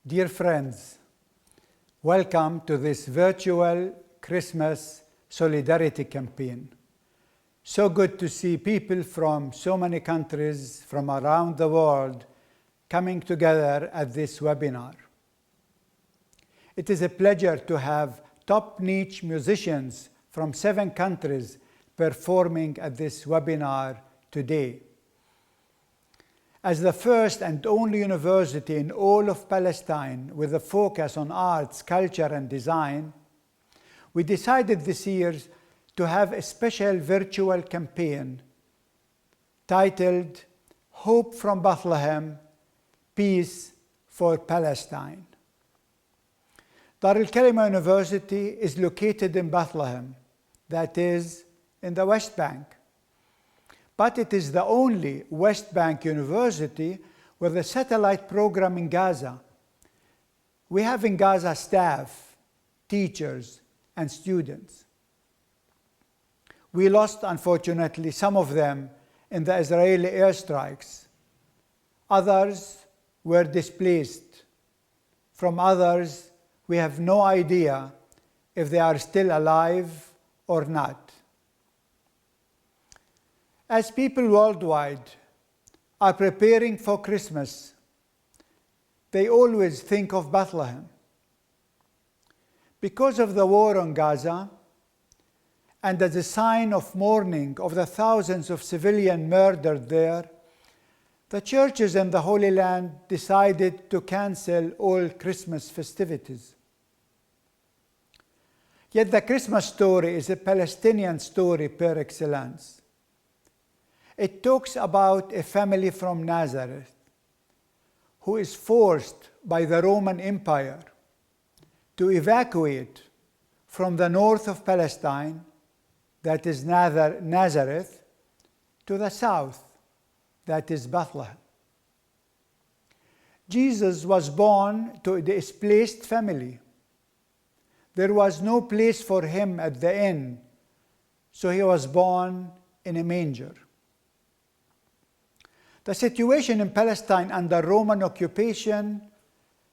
Dear friends, welcome to this virtual Christmas Solidarity campaign. So good to see people from so many countries from around the world coming together at this webinar. It is a pleasure to have top-notch musicians from 7 countries performing at this webinar today. As the first and only university in all of Palestine with a focus on arts, culture, and design, we decided this year to have a special virtual campaign titled Hope from Bethlehem, Peace for Palestine. Dara al-Kalima University is located in Bethlehem, that is, in the West Bank. But it is the only West Bank university with a satellite program in Gaza. We have in Gaza staff, teachers, and students. We lost, unfortunately, some of them in the Israeli airstrikes. Others were displaced. From others, we have no idea if they are still alive or not. As people worldwide are preparing for Christmas, they always think of Bethlehem. Because of the war on Gaza, and as a sign of mourning of the thousands of civilians murdered there, the churches in the Holy Land decided to cancel all Christmas festivities. Yet the Christmas story is a Palestinian story par excellence. It talks about a family from Nazareth who is forced by the Roman Empire to evacuate from the north of Palestine, that is Nazareth, to the south, that is Bethlehem. Jesus was born to a displaced family. There was no place for him at the inn, so he was born in a manger. The situation in Palestine under Roman occupation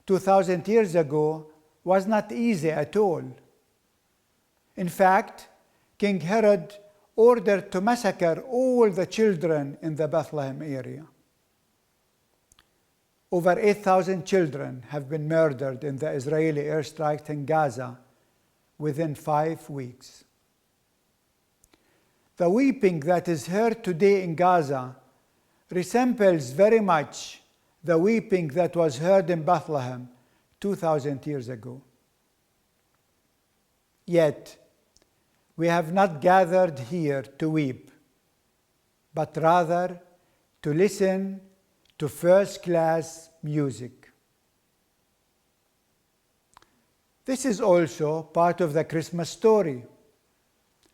2,000 years ago was not easy at all. In fact, King Herod ordered to massacre all the children in the Bethlehem area. Over 8,000 children have been murdered in the Israeli airstrikes in Gaza within 5 weeks. The weeping that is heard today in Gaza resembles very much the weeping that was heard in Bethlehem 2,000 years ago. Yet, we have not gathered here to weep, but rather to listen to first-class music. This is also part of the Christmas story.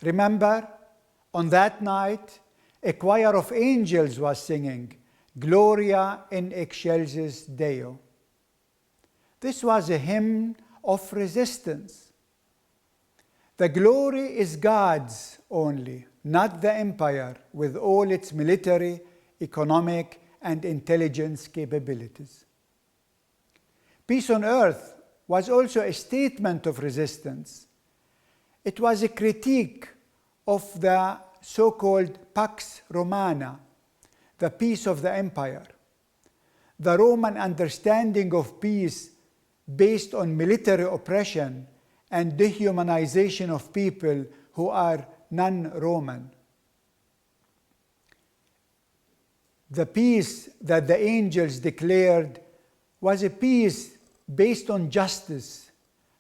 Remember, on that night, a choir of angels was singing, Gloria in excelsis Deo. This was a hymn of resistance. The glory is God's only, not the empire with all its military, economic, and intelligence capabilities. Peace on earth was also a statement of resistance. It was a critique of the so-called Pax Romana, the peace of the empire. The Roman understanding of peace based on military oppression and dehumanization of people who are non-Roman. The peace that the angels declared was a peace based on justice,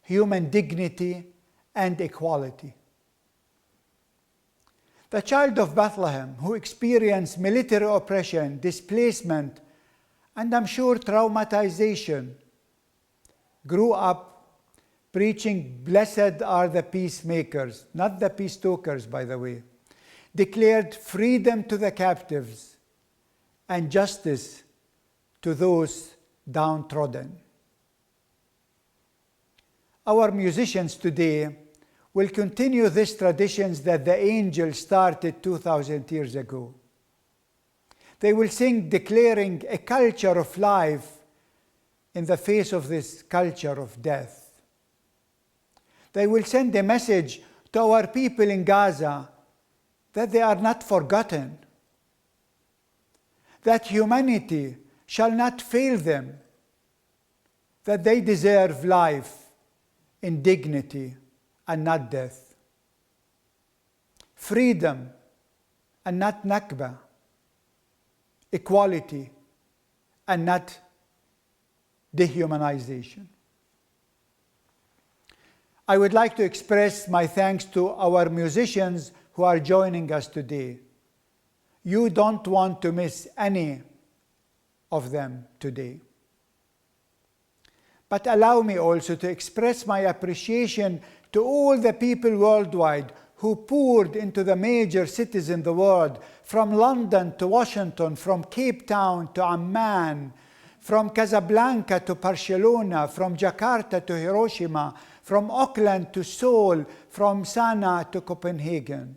human dignity, and equality. The child of Bethlehem, who experienced military oppression, displacement, and I'm sure traumatization, grew up preaching, "Blessed are the peacemakers," not the peace talkers, by the way, declared freedom to the captives and justice to those downtrodden. Our musicians today will continue these traditions that the angels started 2,000 years ago. They will sing declaring a culture of life in the face of this culture of death. They will send a message to our people in Gaza that they are not forgotten, that humanity shall not fail them, that they deserve life in dignity and not death, freedom and not Nakba, equality and not dehumanization. I would like to express my thanks to our musicians who are joining us today. You don't want to miss any of them today. But allow me also to express my appreciation to all the people worldwide who poured into the major cities in the world, from London to Washington, from Cape Town to Amman, from Casablanca to Barcelona, from Jakarta to Hiroshima, from Auckland to Seoul, from Sanaa to Copenhagen.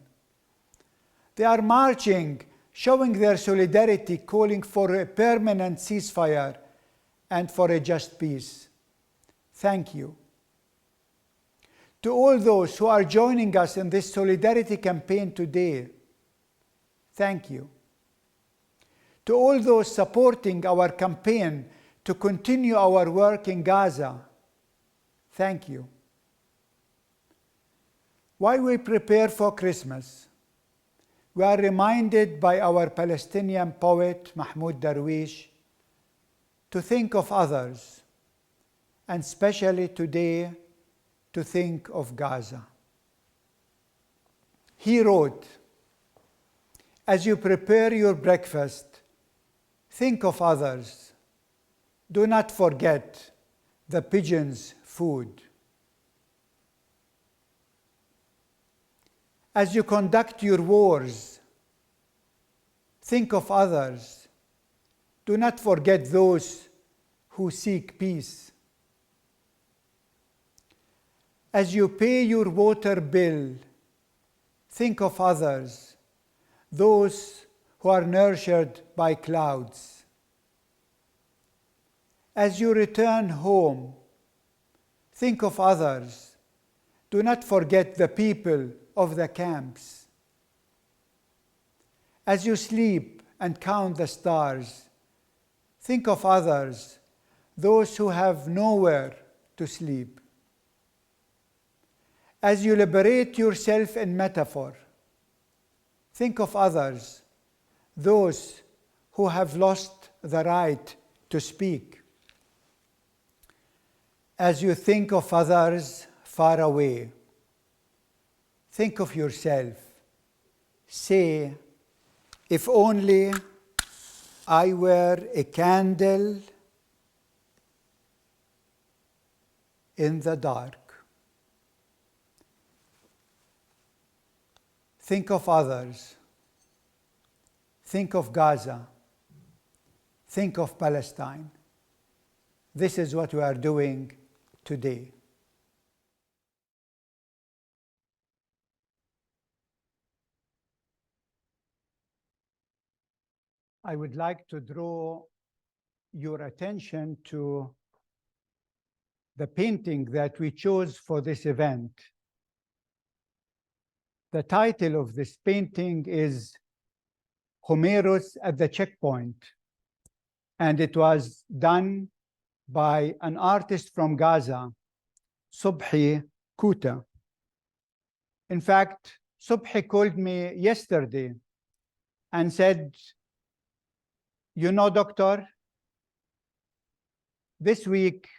They are marching, showing their solidarity, calling for a permanent ceasefire and for a just peace. Thank you. To all those who are joining us in this solidarity campaign today, thank you. To all those supporting our campaign to continue our work in Gaza, thank you. While we prepare for Christmas, we are reminded by our Palestinian poet Mahmoud Darwish to think of others, and especially today, to think of Gaza. He wrote, "As you prepare your breakfast, think of others. Do not forget the pigeons' food. As you conduct your wars, think of others. Do not forget those who seek peace. As you pay your water bill, think of others, those who are nurtured by clouds. As you return home, think of others. Do not forget the people of the camps. As you sleep and count the stars, think of others, those who have nowhere to sleep. As you liberate yourself in metaphor, think of others, those who have lost the right to speak. As you think of others far away, think of yourself. Say, if only I were a candle in the dark. Think of others. Think of Gaza. Think of Palestine. This is what we are doing today. I would like to draw your attention to the painting that we chose for this event. The title of this painting is Homeros at the Checkpoint, and it was done by an artist from Gaza, Subhi Kuta. In fact, Subhi called me yesterday and said, "You know, doctor, this week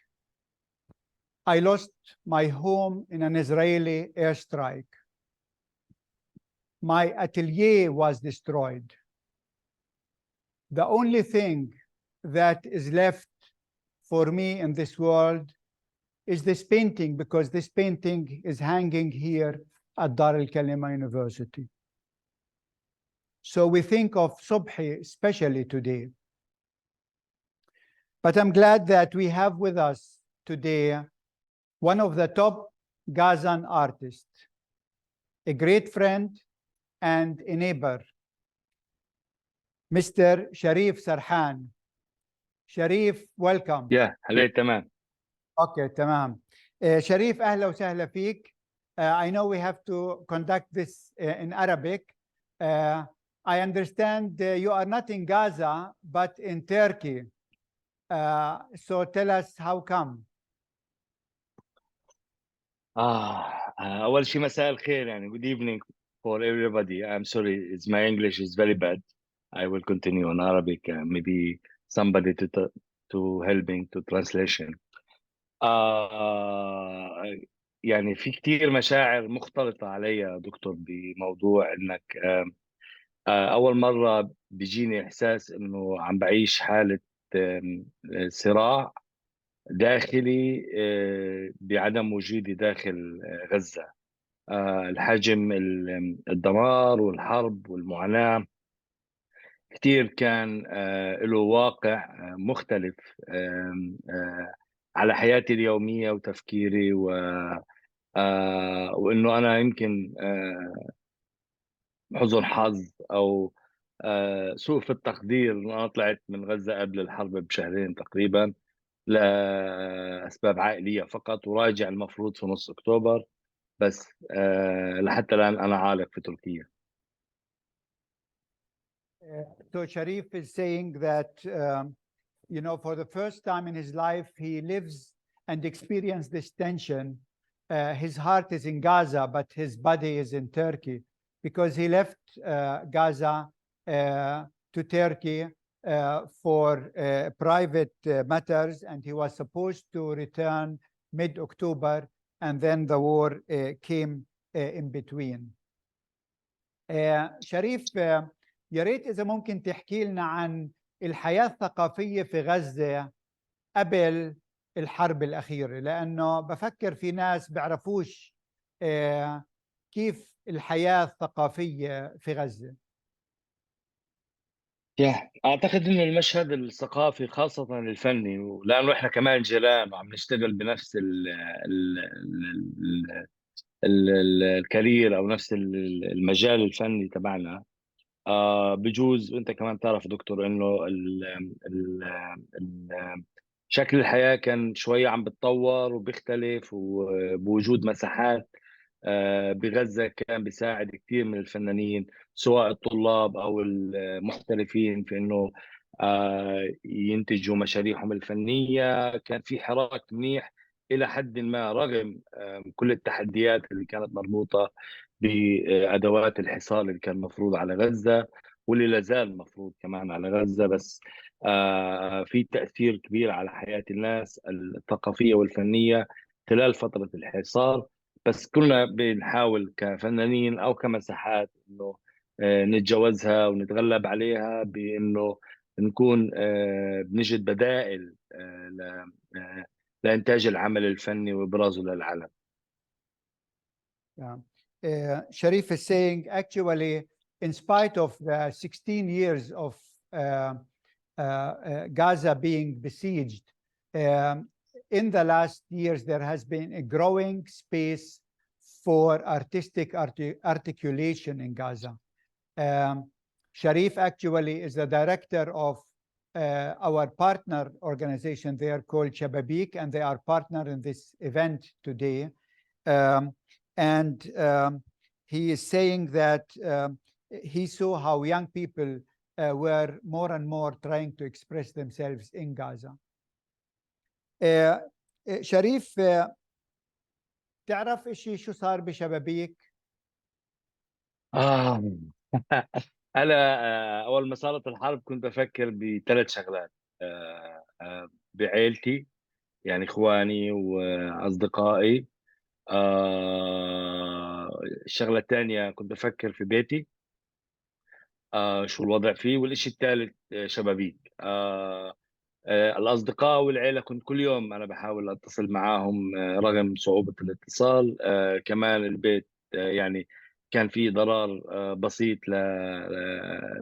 I lost my home in an Israeli airstrike. My atelier was destroyed. The only thing that is left for me in this world is this painting, because this painting is hanging here at Dara al-Kalima University." So we think of Subhi especially today. But I'm glad that we have with us today one of the top Gazan artists, a great friend and a neighbor, Mr. Sharif Sarhan. شريف welcome. هلا تمام. اوكي تمام. شريف اهلا وسهلا فيك. I know we have to conduct this in Arabic. I understand you are not in Gaza but in Turkey. So tell us how come. أول شيء مساء الخير يعني good evening for everybody. I'm sorry, my English is very bad. I will continue on Arabic. Maybe somebody to helping to translation. يعني في كتير مشاعر مختلطة علي يا دكتور بموضوع إنك أول مرة بيجيني إحساس إنه عم بعيش حالة صراع داخلي بعدم وجودي داخل غزة. الحجم الدمار والحرب والمعاناة كتير كان له واقع مختلف على حياتي اليومية وتفكيري وإنه أنا يمكن حزن حظ أو سوء في التقدير إنه أنا طلعت من غزة قبل الحرب بشهرين تقريبا لأسباب عائلية فقط، وراجع المفروض في نص أكتوبر، بس لحتى الآن أنا عالق في تركيا. So Sharif is saying that for the first time in his life he lives and experiences this tension. His heart is in Gaza but his body is in Turkey because he left Gaza to Turkey for private matters, and he was supposed to return mid-October, and then the war came in between. شريف يا ريت إذا ممكن تحكي لنا عن الحياة الثقافية في غزة قبل الحرب الأخيرة، لأنه بفكر في ناس بيعرفوش كيف الحياة الثقافية في غزة. أعتقد إنه المشهد الثقافي خاصة الفني، ولأنه إحنا كمان جيران وعم نشتغل بنفس الكارير أو نفس المجال الفني تبعنا. بجوز وانت كمان تعرف دكتور انه شكل الحياة كان شوية عم بتطور وبيختلف، وبوجود مساحات بغزة كان بيساعد كثير من الفنانين سواء الطلاب أو المحترفين في إنه ينتجوا مشاريعهم الفنية. كان في حراك منيح إلى حد ما رغم كل التحديات اللي كانت مربوطة بأدوات الحصار اللي كان مفروض على غزة واللي لازال مفروض كمان على غزة. بس في تأثير كبير على حياة الناس الثقافية والفنية خلال فترة الحصار. بس كلنا بنحاول كفنانين او كمساحات انه نتجاوزها ونتغلب عليها بانه نكون بنجد بدائل لانتاج العمل الفني وابرازه للعالم. Sharif is saying actually in spite of the 16 years of Gaza being besieged, in the last years, there has been a growing space for artistic articulation in Gaza. Sharif actually is the director of our partner organization. They are called Shababik, and they are partner in this event today. He is saying that he saw how young people were more and more trying to express themselves in Gaza. شريف تعرف إشي شو صار بشبابيك؟ أنا أول ما صارت الحرب كنت بفكر بثلاث شغلات بعائلتي، يعني إخواني وأصدقائي. الشغلة الثانية كنت بفكر في بيتي شو الوضع فيه، والإشي الثالث شبابيك. الأصدقاء والعيلة كنت كل يوم أنا بحاول أتصل معاهم رغم صعوبة الاتصال. كمان البيت يعني كان في ضرر بسيط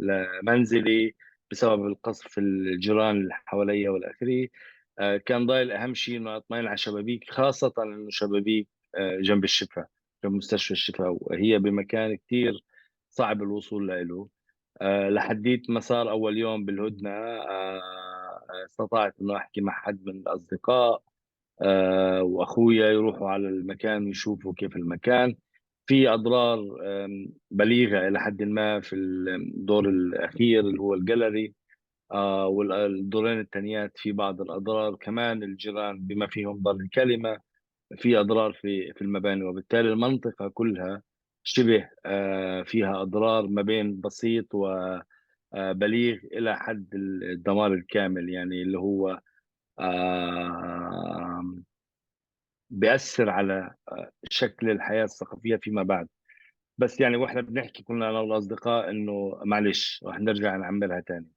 لمنزلي بسبب القصف في الجيران اللي حواليا والآخري. كان ضايل أهم شيء إنه أطمئن على شبابيك، خاصة إنه شبابيك جنب الشفاء، جنب مستشفى الشفاء، وهي بمكان كتير صعب الوصول له. لحديت ما صار أول يوم بالهدنة استطعت إنه أحكي مع حد من الأصدقاء وأخويا يروحوا على المكان ويشوفوا كيف المكان. في أضرار بليغة إلى حد ما في الدور الأخير اللي هو الجاليري، والدورين الثانيات في بعض الأضرار. كمان الجيران بما فيهم دار الكلمة في أضرار في المباني، وبالتالي المنطقة كلها شبه فيها أضرار ما بين بسيط وبليغ إلى حد الدمار الكامل، يعني اللي هو بيأثر على شكل الحياة الثقافية فيما بعد. بس يعني واحنا بنحكي كنا انا والاصدقاء انه معلش رح نرجع نعملها تاني.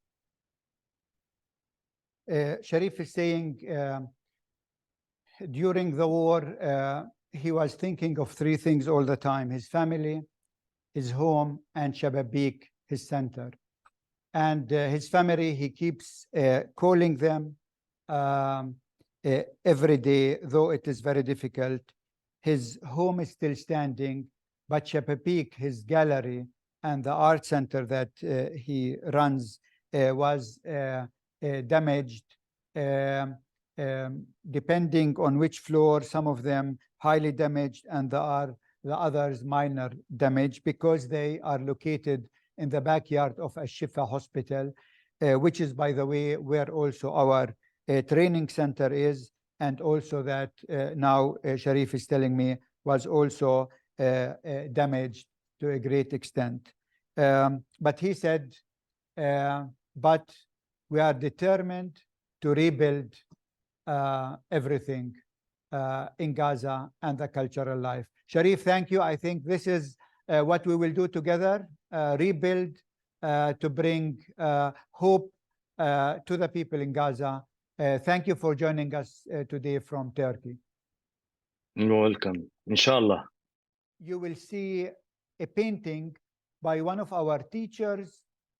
Sharif is saying during the war he was thinking of three things all the time: his family, his home, and Shababik, his center. And his family, he keeps calling them every day, though it is very difficult. His home is still standing, but Shababik, his gallery, and the art center that he runs was damaged, depending on which floor. Some of them highly damaged, and the others minor damage, because they are located in the backyard of Al-Shifa Hospital, which is, by the way, where also our training center is, and also that now Sharif is telling me was also damaged to a great extent. But he said, but we are determined to rebuild everything in Gaza and the cultural life. Sharif, thank you. I think this is what we will do together, rebuild to bring hope to the people in Gaza. Thank you for joining us today from Turkey. You're welcome. Inshallah. You will see a painting by one of our teachers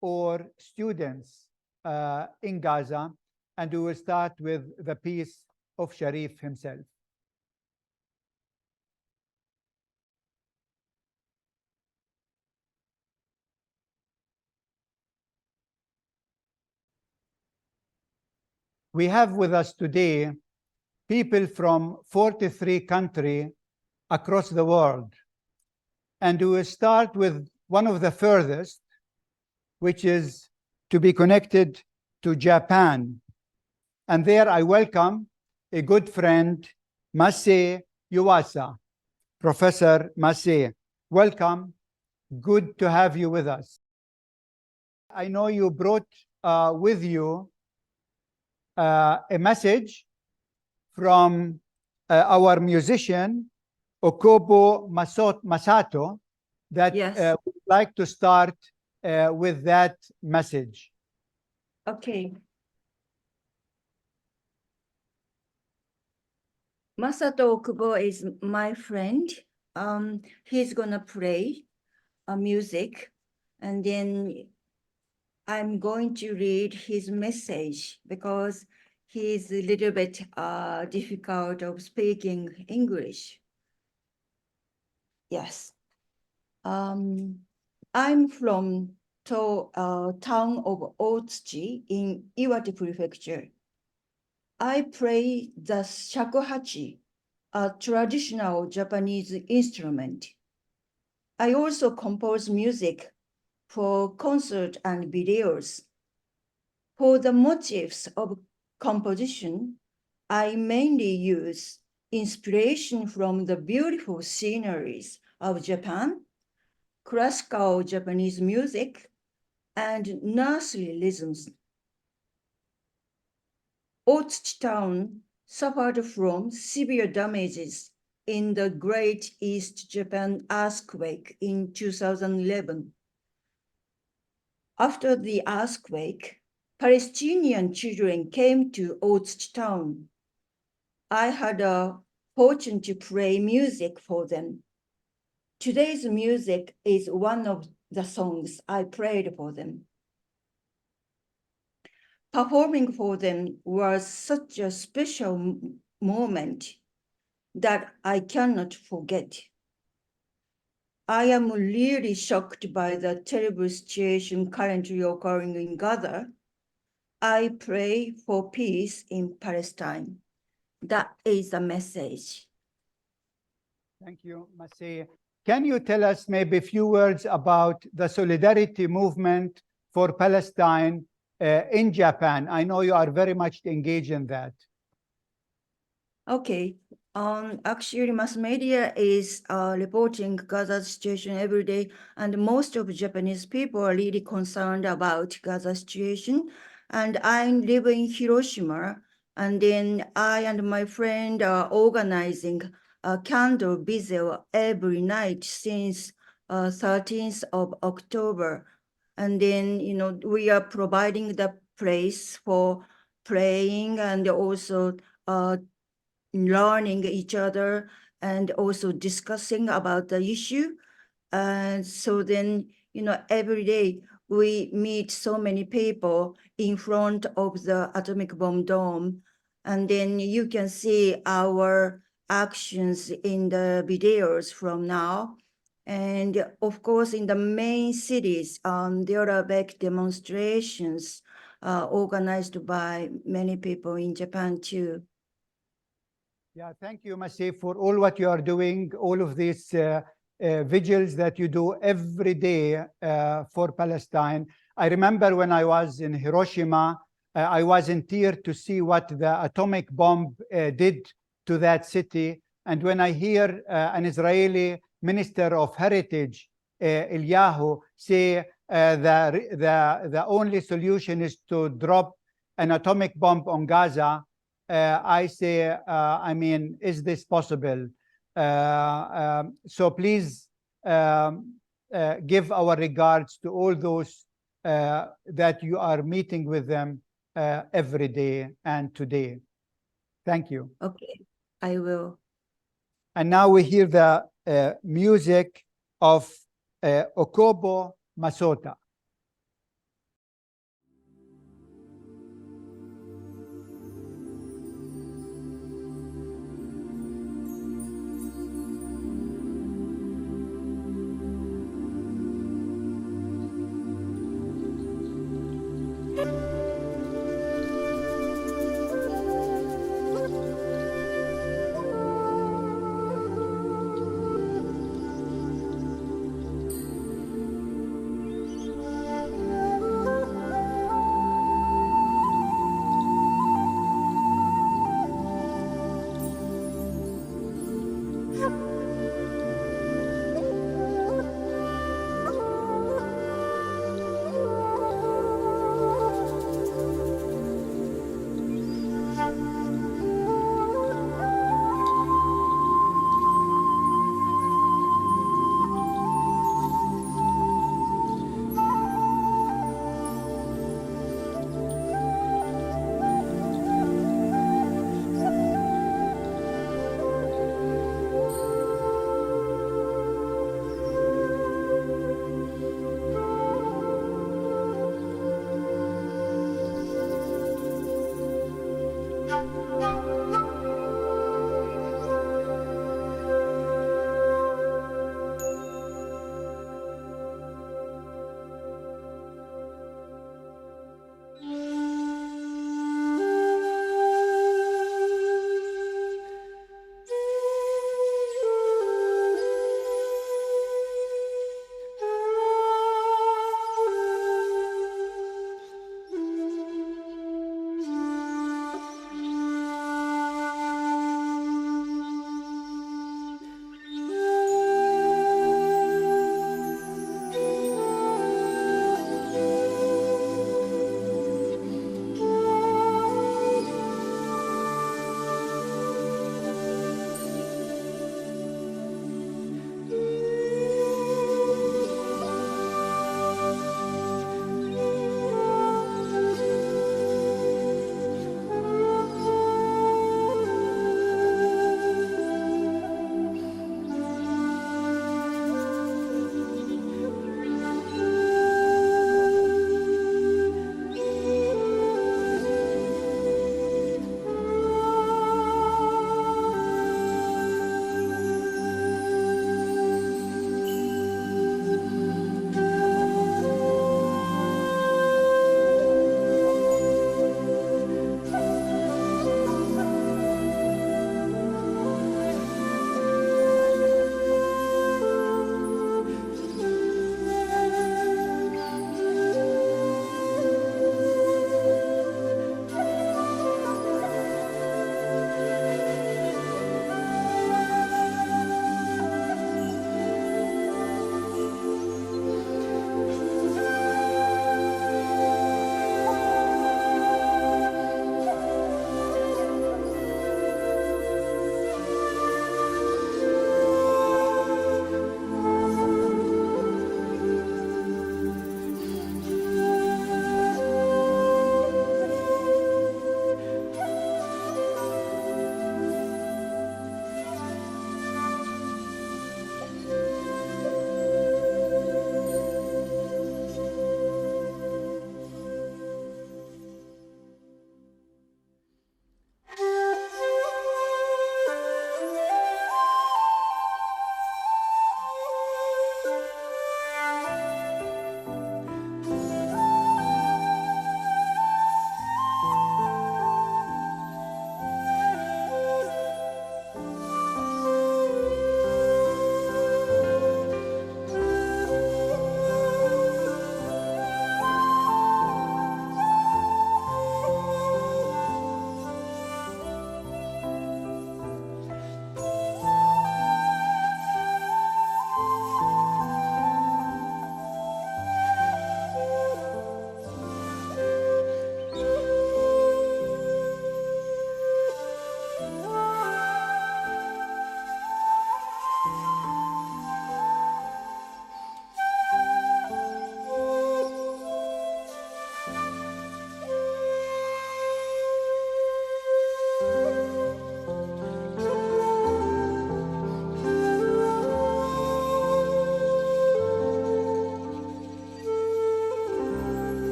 or students in Gaza, and we will start with the piece of Sharif himself. We have with us today people from 43 countries across the world. And we will start with one of the furthest, which is to be connected to Japan. And there I welcome a good friend, Masei Yuasa. Professor Masei, welcome. Good to have you with us. I know you brought with you a message from our musician, Okobo Masato, that Yes. would like to start with that message. Okay. Masato Okubo is my friend. He's gonna play music, and then I'm going to read his message because he's a little bit difficult of speaking English. Yes. I'm from town of Otsuchi in Iwate Prefecture. I play the shakuhachi, a traditional Japanese instrument. I also compose music for concert and videos. For the motifs of composition, I mainly use inspiration from the beautiful sceneries of Japan, classical Japanese music, and nursery rhythms. Otsuchi town suffered from severe damages in the Great East Japan earthquake in 2011. After the earthquake, Palestinian children came to Otsuchi town. I had a fortune to play music for them. Today's music is one of the songs I played for them. Performing for them was such a special moment that I cannot forget. I am really shocked by the terrible situation currently occurring in Gaza. I pray for peace in Palestine. That is the message. Thank you, Masih. Can you tell us maybe a few words about the solidarity movement for Palestine in Japan? I know you are very much engaged in that. Okay. Actually, mass media is reporting Gaza's situation every day, and most of Japanese people are really concerned about Gaza situation. And I live in Hiroshima, and then I and my friend are organizing a candle visit every night since 13th of October. And then, we are providing the place for praying and also learning each other and also discussing about the issue. And so then, every day we meet so many people in front of the atomic bomb dome. And then you can see our actions in the videos from now. And of course, in the main cities, there are big demonstrations organized by many people in Japan too. Yeah, thank you, Masih, for all what you are doing, all of these vigils that you do every day for Palestine. I remember when I was in Hiroshima, I was in tears to see what the atomic bomb did to that city. And when I hear an Israeli Minister of Heritage, Eliyahu, say the only solution is to drop an atomic bomb on Gaza, I say, I mean, is this possible? So please give our regards to all those that you are meeting with them every day and today. Thank you. Okay, I will. And now we hear the music of Okobo Masota.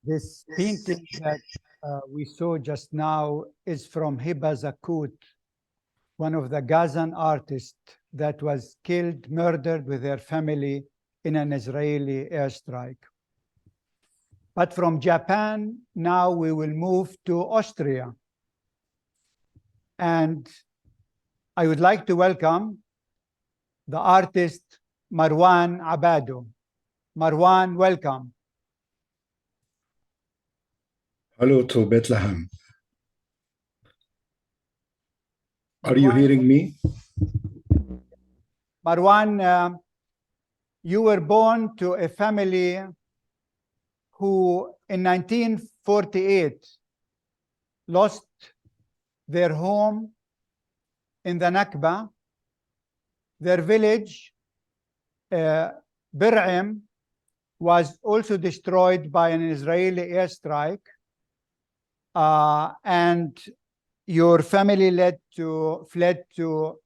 This painting that we saw just now is from Hiba Zakut, one of the Gazan artists that was killed, murdered with her family in an Israeli airstrike. But from Japan, now we will move to Austria. And I would like to welcome the artist Marwan Abado. Marwan, welcome. Hello to Bethlehem. Are you hearing me? Marwan, you were born to a family who in 1948 lost their home in the Nakba. Their village, Bir'im, was also destroyed by an Israeli airstrike. And your family fled to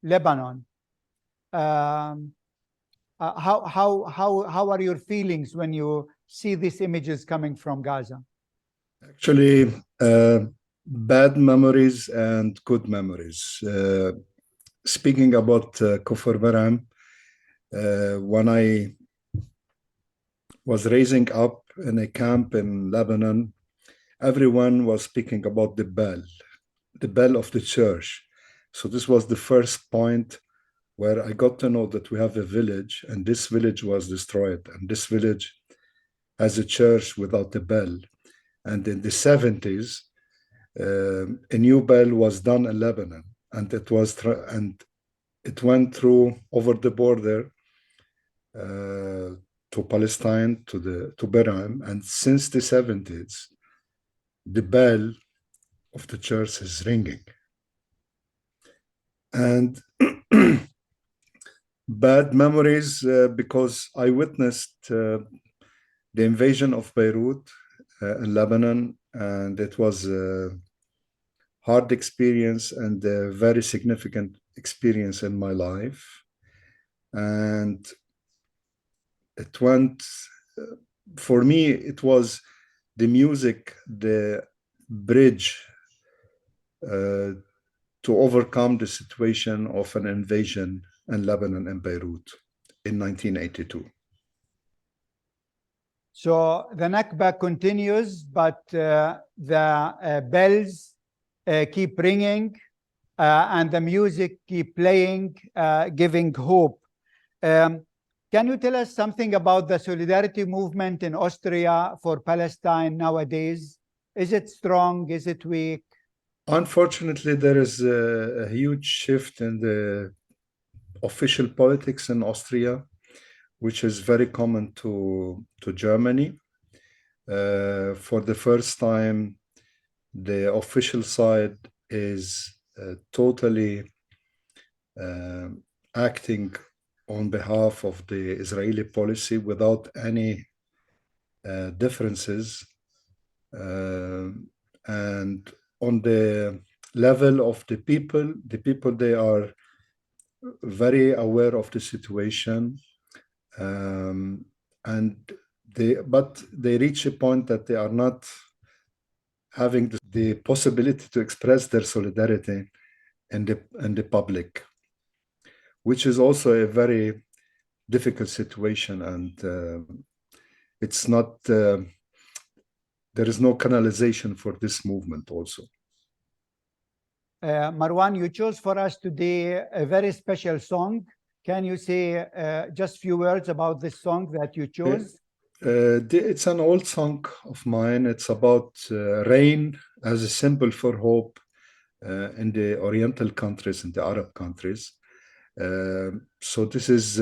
Lebanon. How are your feelings when you see these images coming from Gaza? Actually, bad memories and good memories. Speaking about Kufr Bir'im, when I was raising up in a camp in Lebanon, everyone was speaking about the bell of the church. So this was the first point where I got to know that we have a village, and this village was destroyed, and this village has a church without a bell. And in the 70s, a new bell was done in Lebanon, and it went through over the border to Palestine, to Bir'im, and since the 70s, the bell of the church is ringing. And bad memories because I witnessed the invasion of Beirut in Lebanon, and it was a hard experience and a very significant experience in my life. And it went, for me, it was the music, the bridge to overcome the situation of an invasion in Lebanon and Beirut in 1982. So the Nakba continues, but the bells keep ringing and the music keep playing, giving hope. Can you tell us something about the solidarity movement in Austria for Palestine nowadays? Is it strong? Is it weak? Unfortunately, there is a huge shift in the official politics in Austria, which is very common to Germany. For the first time, the official side is totally acting on behalf of the Israeli policy without any differences. And on the level of the people, they are very aware of the situation. But they reach a point that they are not having the possibility to express their solidarity in the public, which is also a very difficult situation, and it's not there is no canalization for this movement also. Marwan, you chose for us today a very special song. Can you say just a few words about this song that you chose? It's an old song of mine. It's about rain as a symbol for hope in the Oriental countries, in the Arab countries. So this is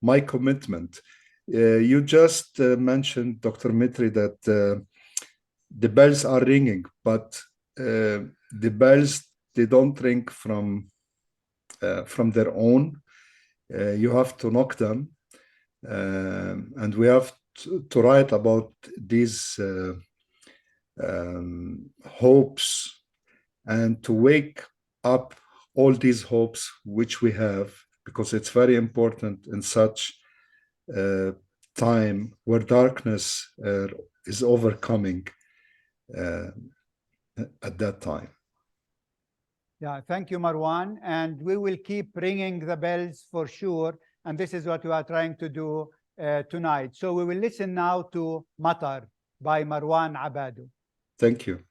my commitment. You just mentioned, Dr. Mitri, that the bells are ringing, but the bells, they don't ring from their own. You have to knock them, and we have to write about these hopes and to wake up all these hopes which we have, because it's very important in such time where darkness is overcoming at that time. Yeah, thank you, Marwan. And we will keep ringing the bells for sure. And this is what we are trying to do tonight. So we will listen now to Matar by Marwan Abadu. Thank you.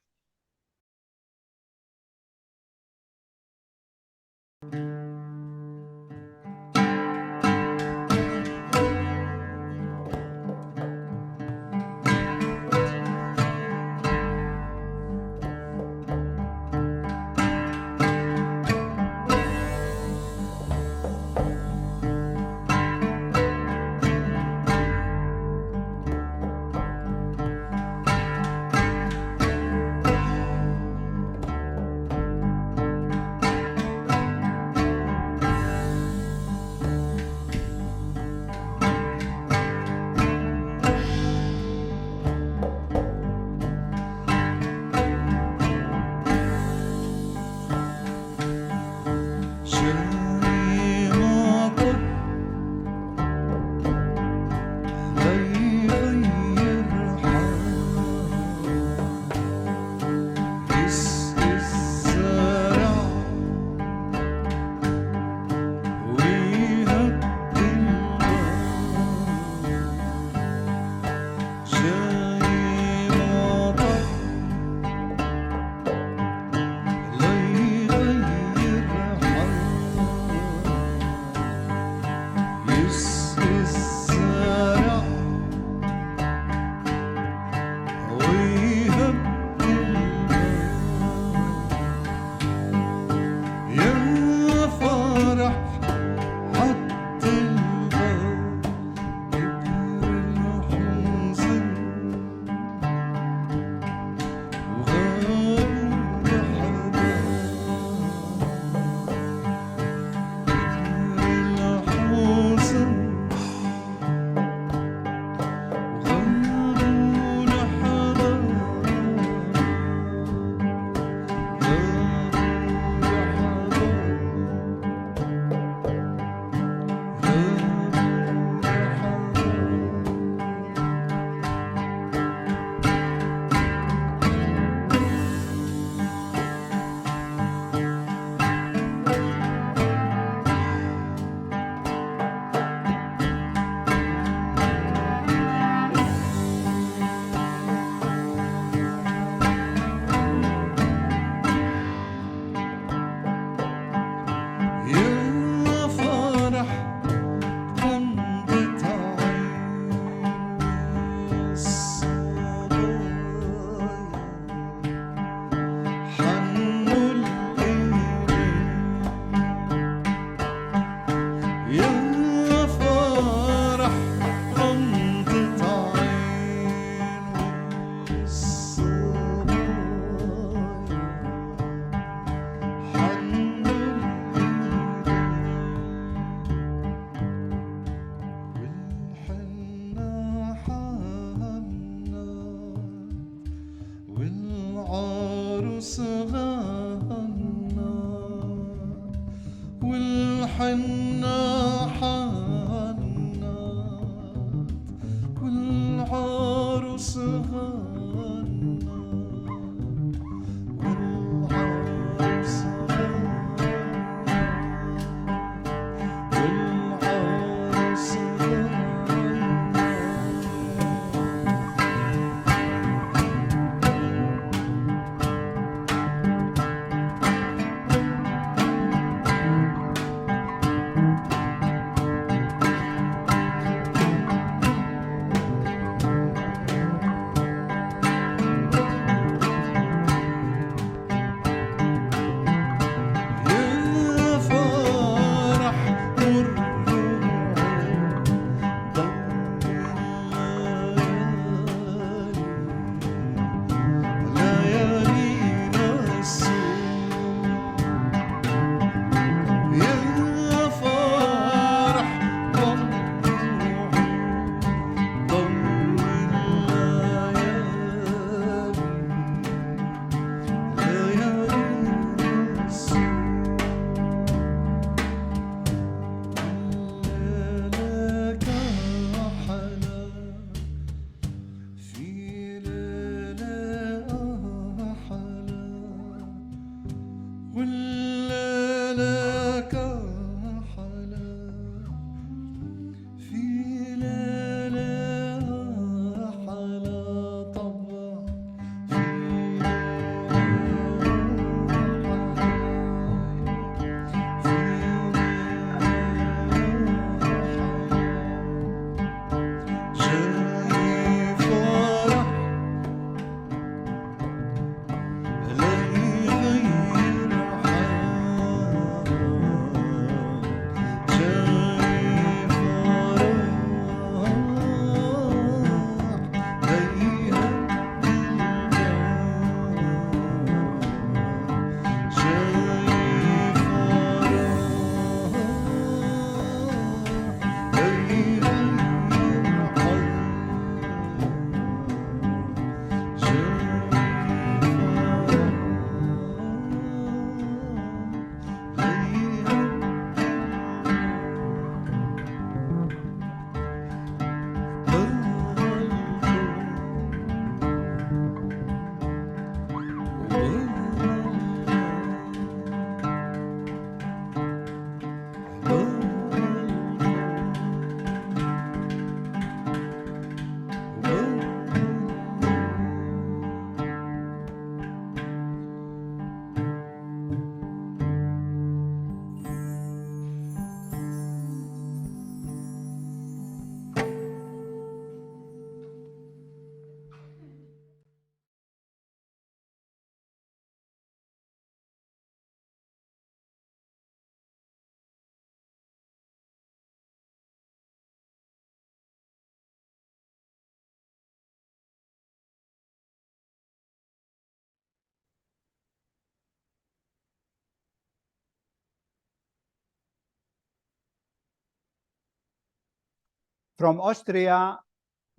From Austria,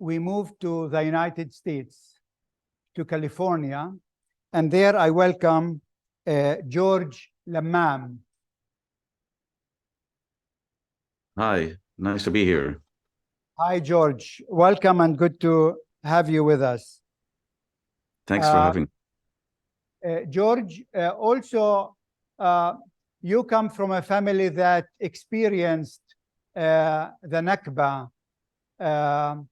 we moved to the United States, to California, and there I welcome George Lammam. Hi, nice to be here. Hi, George. Welcome and good to have you with us. Thanks for having me. George, also, you come from a family that experienced the Nakba, and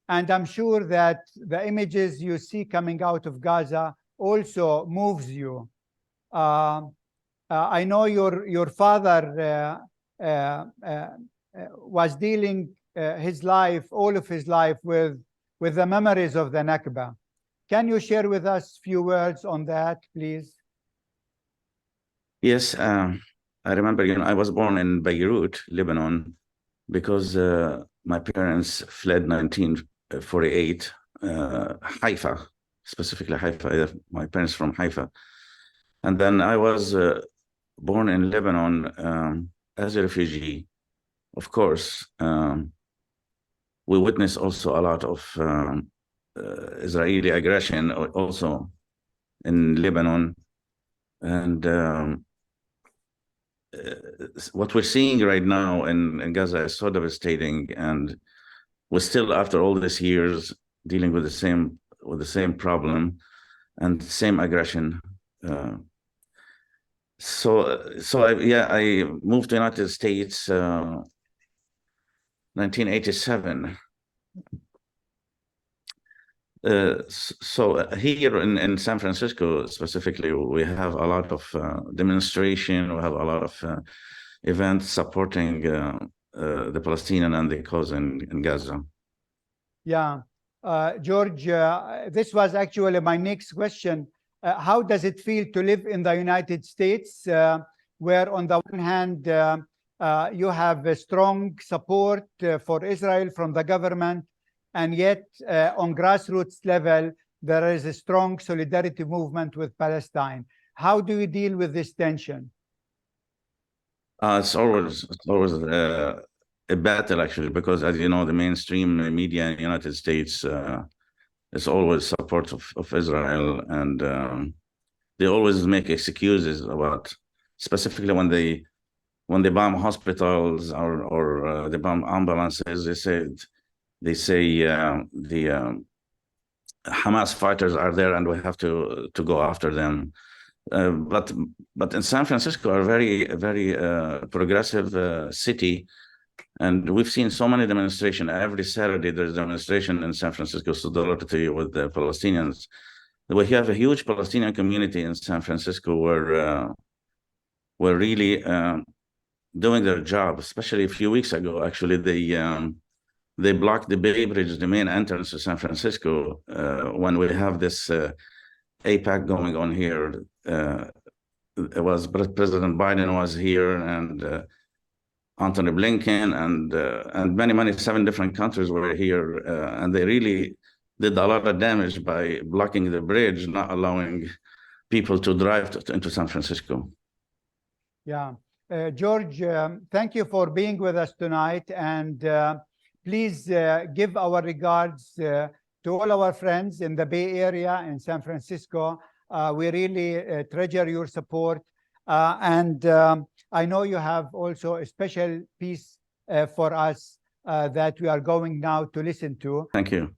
I'm sure that the images you see coming out of Gaza also moves you. I know your father was dealing his life, all of his life, with the memories of the Nakba. Can you share with us a few words on that, please? Yes, I remember, I was born in Beirut, Lebanon, because my parents fled 1948, Haifa, specifically Haifa. My parents from Haifa. And then I was born in Lebanon as a refugee. Of course, we witnessed also a lot of Israeli aggression also in Lebanon. And what we're seeing right now in Gaza is so devastating, and we're still, after all these years, dealing with the same problem and same aggression. So I moved to the United States 1987. So here in San Francisco specifically, we have a lot of demonstration. We have a lot of events supporting the Palestinian and the cause in Gaza. Yeah, George, this was actually my next question. How does it feel to live in the United States, where on the one hand you have a strong support for Israel from the government, and yet on grassroots level, there is a strong solidarity movement with Palestine? How do you deal with this tension? It's always a battle, actually, because, as you know, the mainstream media in the United States is always supportive of Israel, and they always make excuses about, specifically when they bomb hospitals or they bomb ambulances. They say the Hamas fighters are there and we have to go after them. But in San Francisco, a very progressive city, and we've seen so many demonstrations. Every Saturday there's a demonstration in San Francisco solidarity with the Palestinians. We have a huge Palestinian community in San Francisco where we're really doing their job. Especially a few weeks ago, actually, they blocked the Bay Bridge, the main entrance to San Francisco, when we have this AIPAC going on here. It was President Biden was here, and Antony Blinken, and many 7 different countries were here, and they really did a lot of damage by blocking the bridge, not allowing people to drive into San Francisco. Yeah, George, thank you for being with us tonight, and please give our regards to all our friends in the Bay Area in San Francisco. We really treasure your support, and I know you have also a special piece for us that we are going now to listen to. Thank you.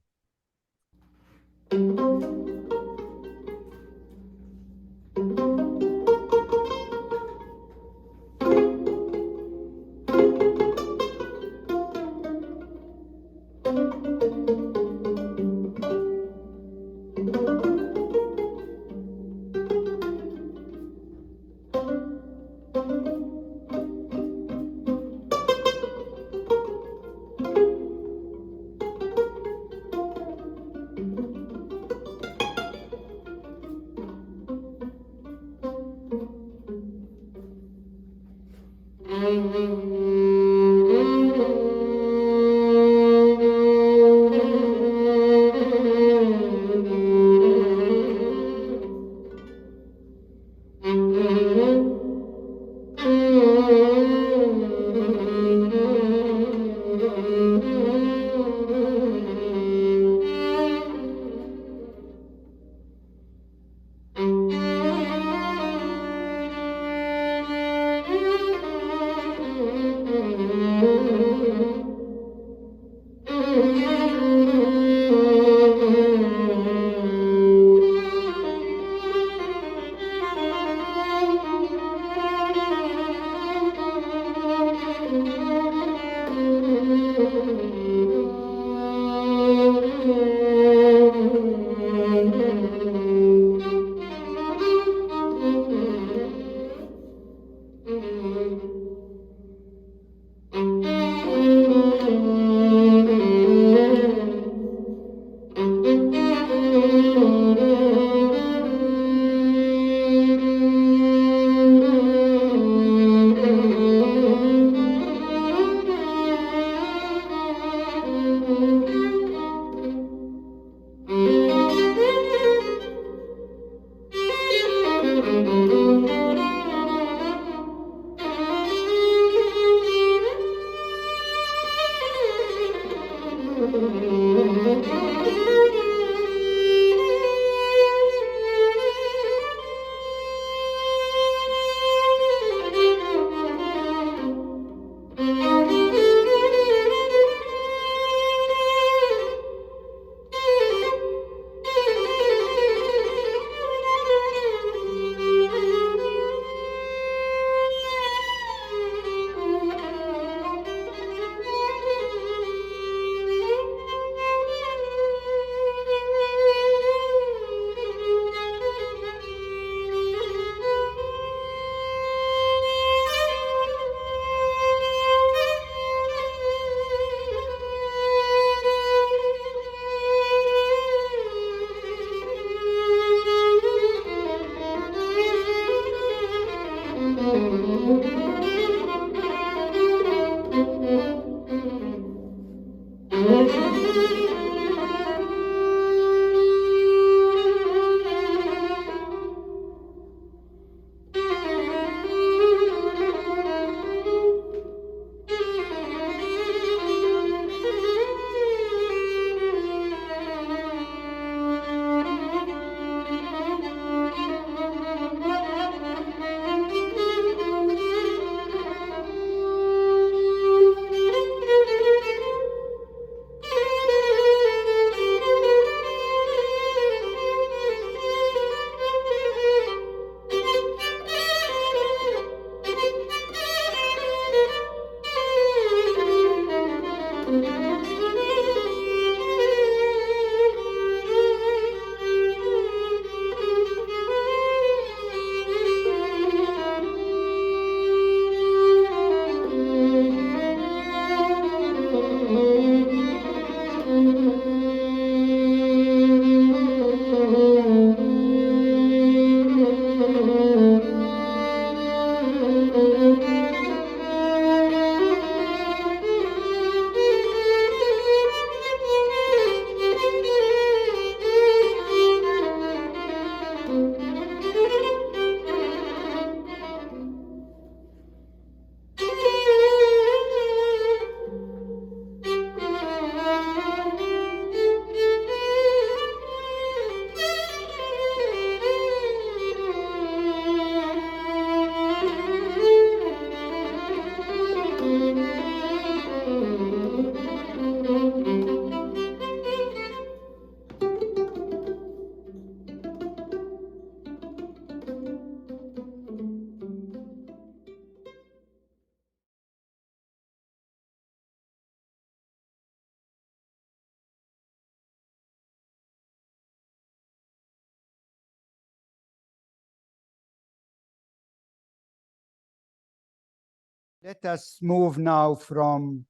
Let us move now from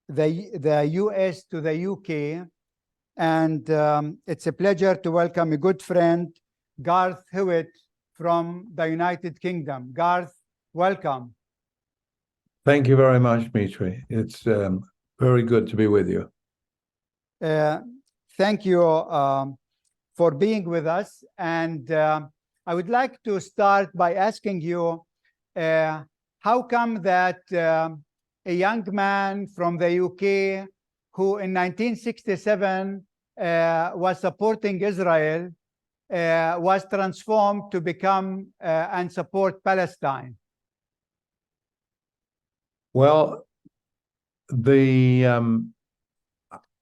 the US to the UK. And it's a pleasure to welcome a good friend, Garth Hewitt from the United Kingdom. Garth, welcome. Thank you very much, Mitri. It's very good to be with you. Thank you for being with us. And I would like to start by asking you, how come that a young man from the UK who in 1967 was supporting Israel was transformed to become and support Palestine? Well,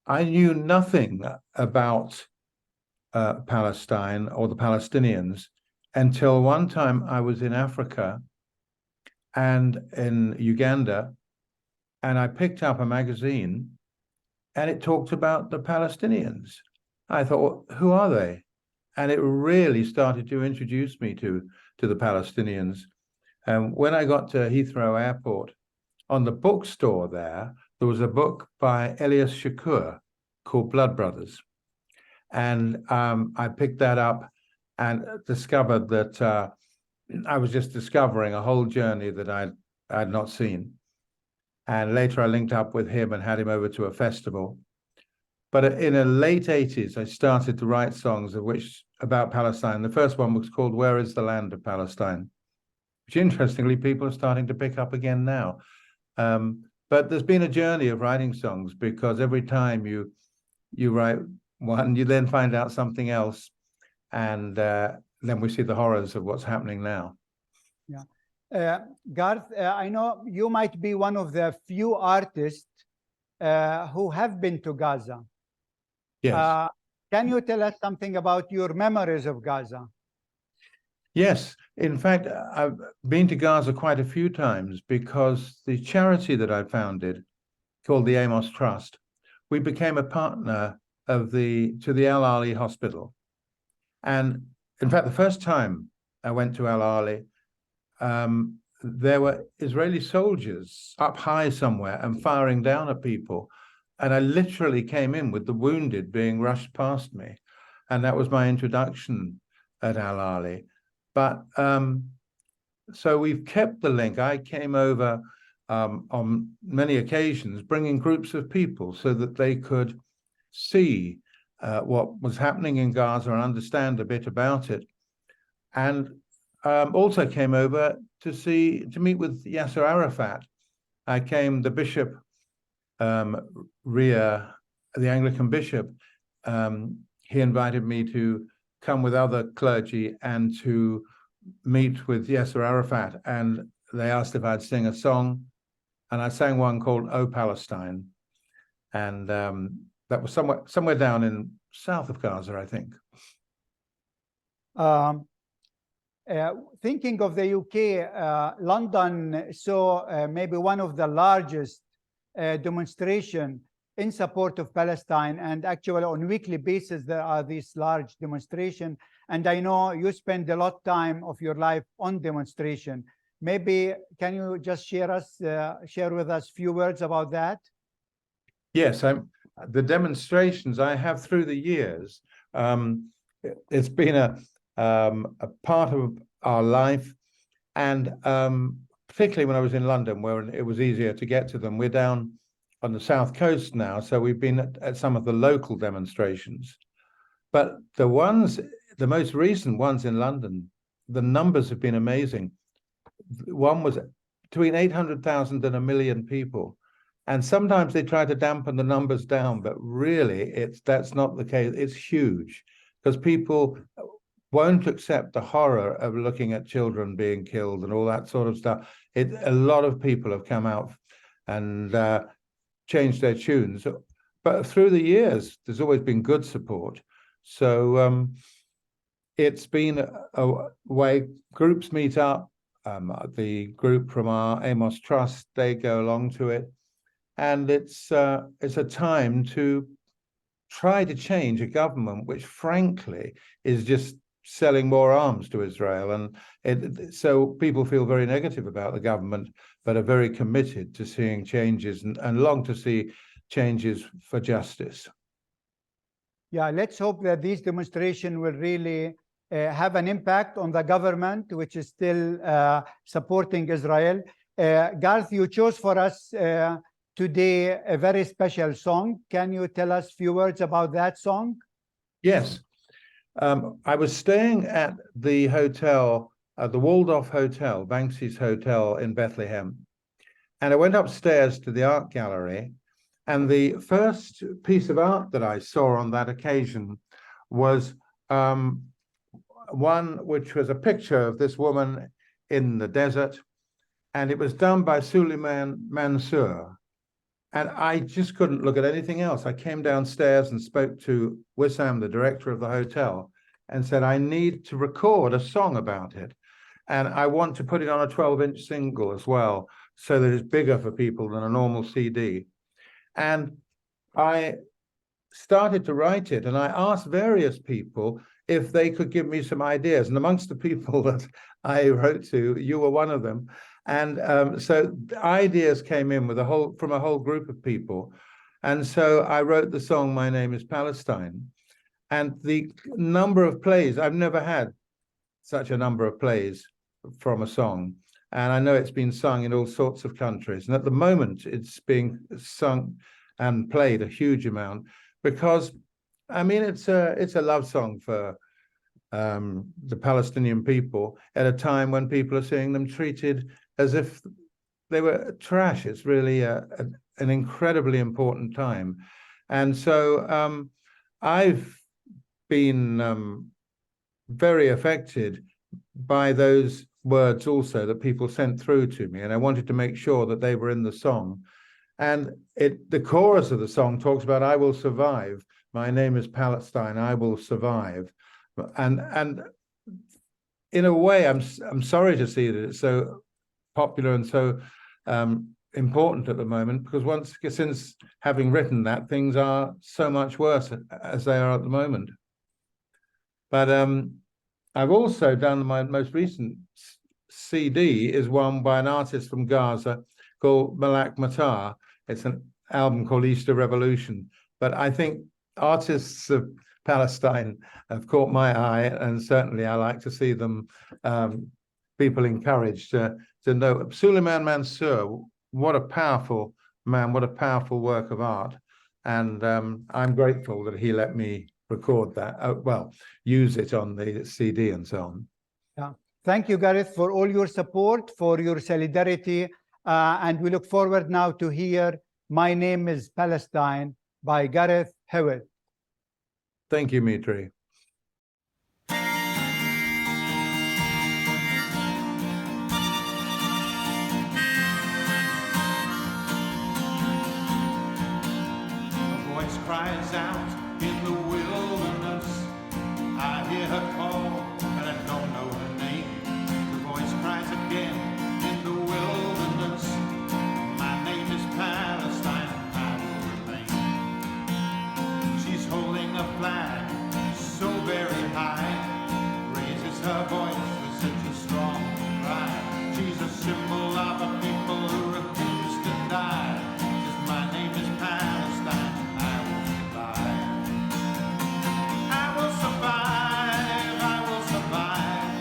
I knew nothing about Palestine or the Palestinians until one time I was in Africa and in Uganda, and I picked up a magazine and it talked about the Palestinians. I thought, well, who are they? And it really started to introduce me to the Palestinians. And when I got to Heathrow Airport, on the bookstore there was a book by Elias Shakur called Blood Brothers. And I picked that up and discovered that I was just discovering a whole journey that I had not seen. And later I linked up with him and had him over to a festival. But in the late 80s, I started to write songs about Palestine. The first one was called Where is the Land of Palestine? Which interestingly, people are starting to pick up again now. But there's been a journey of writing songs, because every time you write one, you then find out something else. And then we see the horrors of what's happening now. Yeah. Garth, I know you might be one of the few artists who have been to Gaza. Yes. Can you tell us something about your memories of Gaza? Yes. In fact, I've been to Gaza quite a few times, because the charity that I founded, called the Amos Trust, we became a partner to the Al-Ali hospital. And in fact, the first time I went to Al-Ali, there were Israeli soldiers up high somewhere and firing down at people. And I literally came in with the wounded being rushed past me. And that was my introduction at Al-Ali. But so we've kept the link. I came over on many occasions, bringing groups of people so that they could see what was happening in Gaza and understand a bit about it. And also came over to meet with Yasser Arafat. The bishop, Ria, the Anglican bishop, he invited me to come with other clergy and to meet with Yasser Arafat. And they asked if I'd sing a song. And I sang one called "O Palestine." And that was somewhere down in south of Gaza, I think. Thinking of the UK, London saw maybe one of the largest demonstration in support of Palestine, and actually on a weekly basis there are these large demonstrations. And I know you spend a lot of time of your life on demonstration. Maybe can you just share with us a few words about that? Yes, the demonstrations I have through the years. It's been a part of our life, and particularly when I was in London, where it was easier to get to them. We're down on the south coast now, so we've been at some of the local demonstrations. But the most recent ones in London, the numbers have been amazing. One was between 800,000 and 1 million people. And sometimes they try to dampen the numbers down, but really that's not the case. It's huge, because people won't accept the horror of looking at children being killed and all that sort of stuff. A lot of people have come out and changed their tunes. But through the years, there's always been good support. So it's been a way groups meet up. The group from our Amos Trust, they go along to it. And it's a time to try to change a government which, frankly, is just selling more arms to Israel. And so people feel very negative about the government, but are very committed to seeing changes and long to see changes for justice. Yeah, let's hope that these demonstrations will really have an impact on the government, which is still supporting Israel. Garth, you chose for us today a very special song. Can you tell us a few words about that song? Yes. I was staying at the hotel, the Waldorf Hotel, Banksy's hotel in Bethlehem. And I went upstairs to the art gallery. And the first piece of art that I saw on that occasion was one which was a picture of this woman in the desert. And it was done by Suleiman Mansour. I just couldn't look at anything else. I came downstairs and spoke to Wissam, the director of the hotel, and said, I need to record a song about it. And I want to put it on a 12-inch single as well, so that it's bigger for people than a normal CD. And I started to write it, and I asked various people if they could give me some ideas. And amongst the people that I wrote to, you were one of them. And so ideas came in with from a whole group of people. And so I wrote the song, My Name is Palestine. And the number of plays, I've never had such a number of plays from a song. And I know it's been sung in all sorts of countries. And at the moment, it's being sung and played a huge amount because, I mean, it's a love song for the Palestinian people at a time when people are seeing them treated as if they were trash. It's really an incredibly important time. And so I've been very affected by those words also that people sent through to me, and I wanted to make sure that they were in the song. And the chorus of the song talks about, I will survive. My name is Palestine. I will survive. And in a way, I'm sorry to see that it's so popular and so important at the moment, because since having written that, things are so much worse as they are at the moment. But I've also done my most recent CD is one by an artist from Gaza called Malak Matar. It's an album called Easter Revolution. But I think artists of Palestine have caught my eye, and certainly I like to see them, people encouraged to know. Suleiman Mansour, what a powerful man, what a powerful work of art. And I'm grateful that he let me record that, well, use it on the CD and so on. Yeah. Thank you, Gareth, for all your support, for your solidarity. And we look forward now to hear My Name is Palestine by Gareth Hewitt. Thank you, Mitri. A voice cries out in the wilderness. I hear her call, but I don't know her name. The voice cries again in the wilderness. My name is Palestine, I will remain. She's holding a flag so very high, raises her voice with such a strong cry. She's a symbol of a people who refuse to die. Says, my name is Palestine, I will survive. I will survive, I will survive.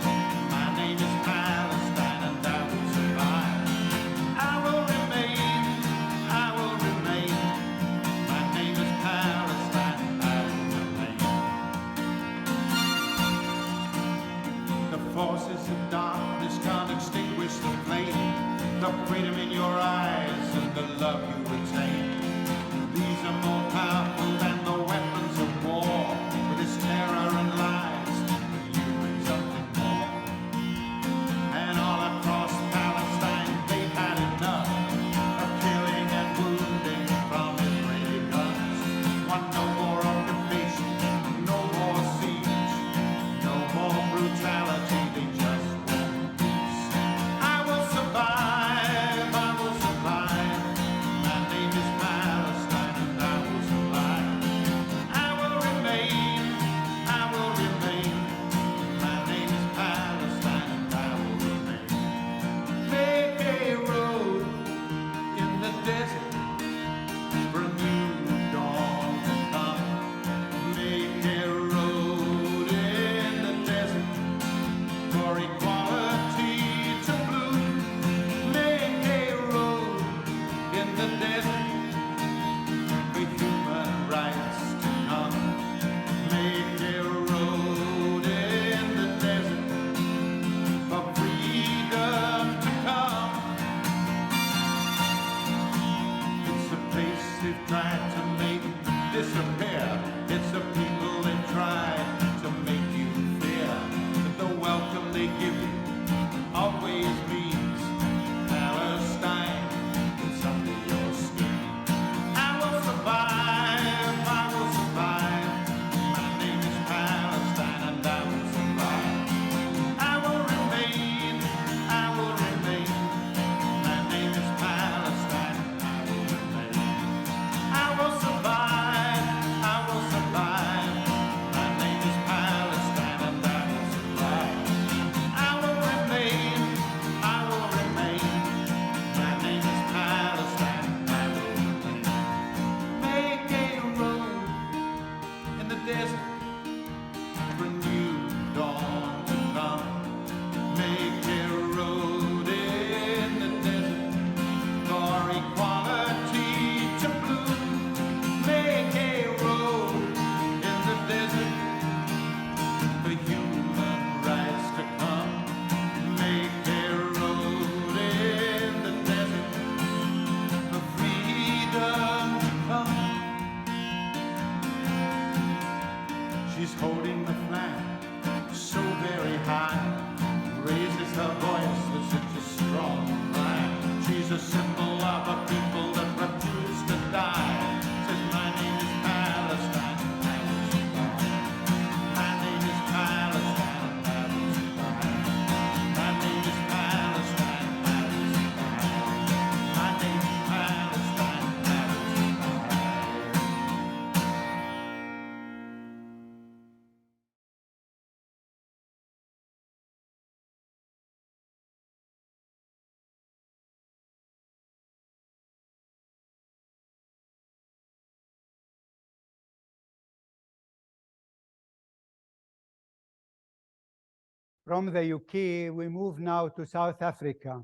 from the UK, we move now to South Africa.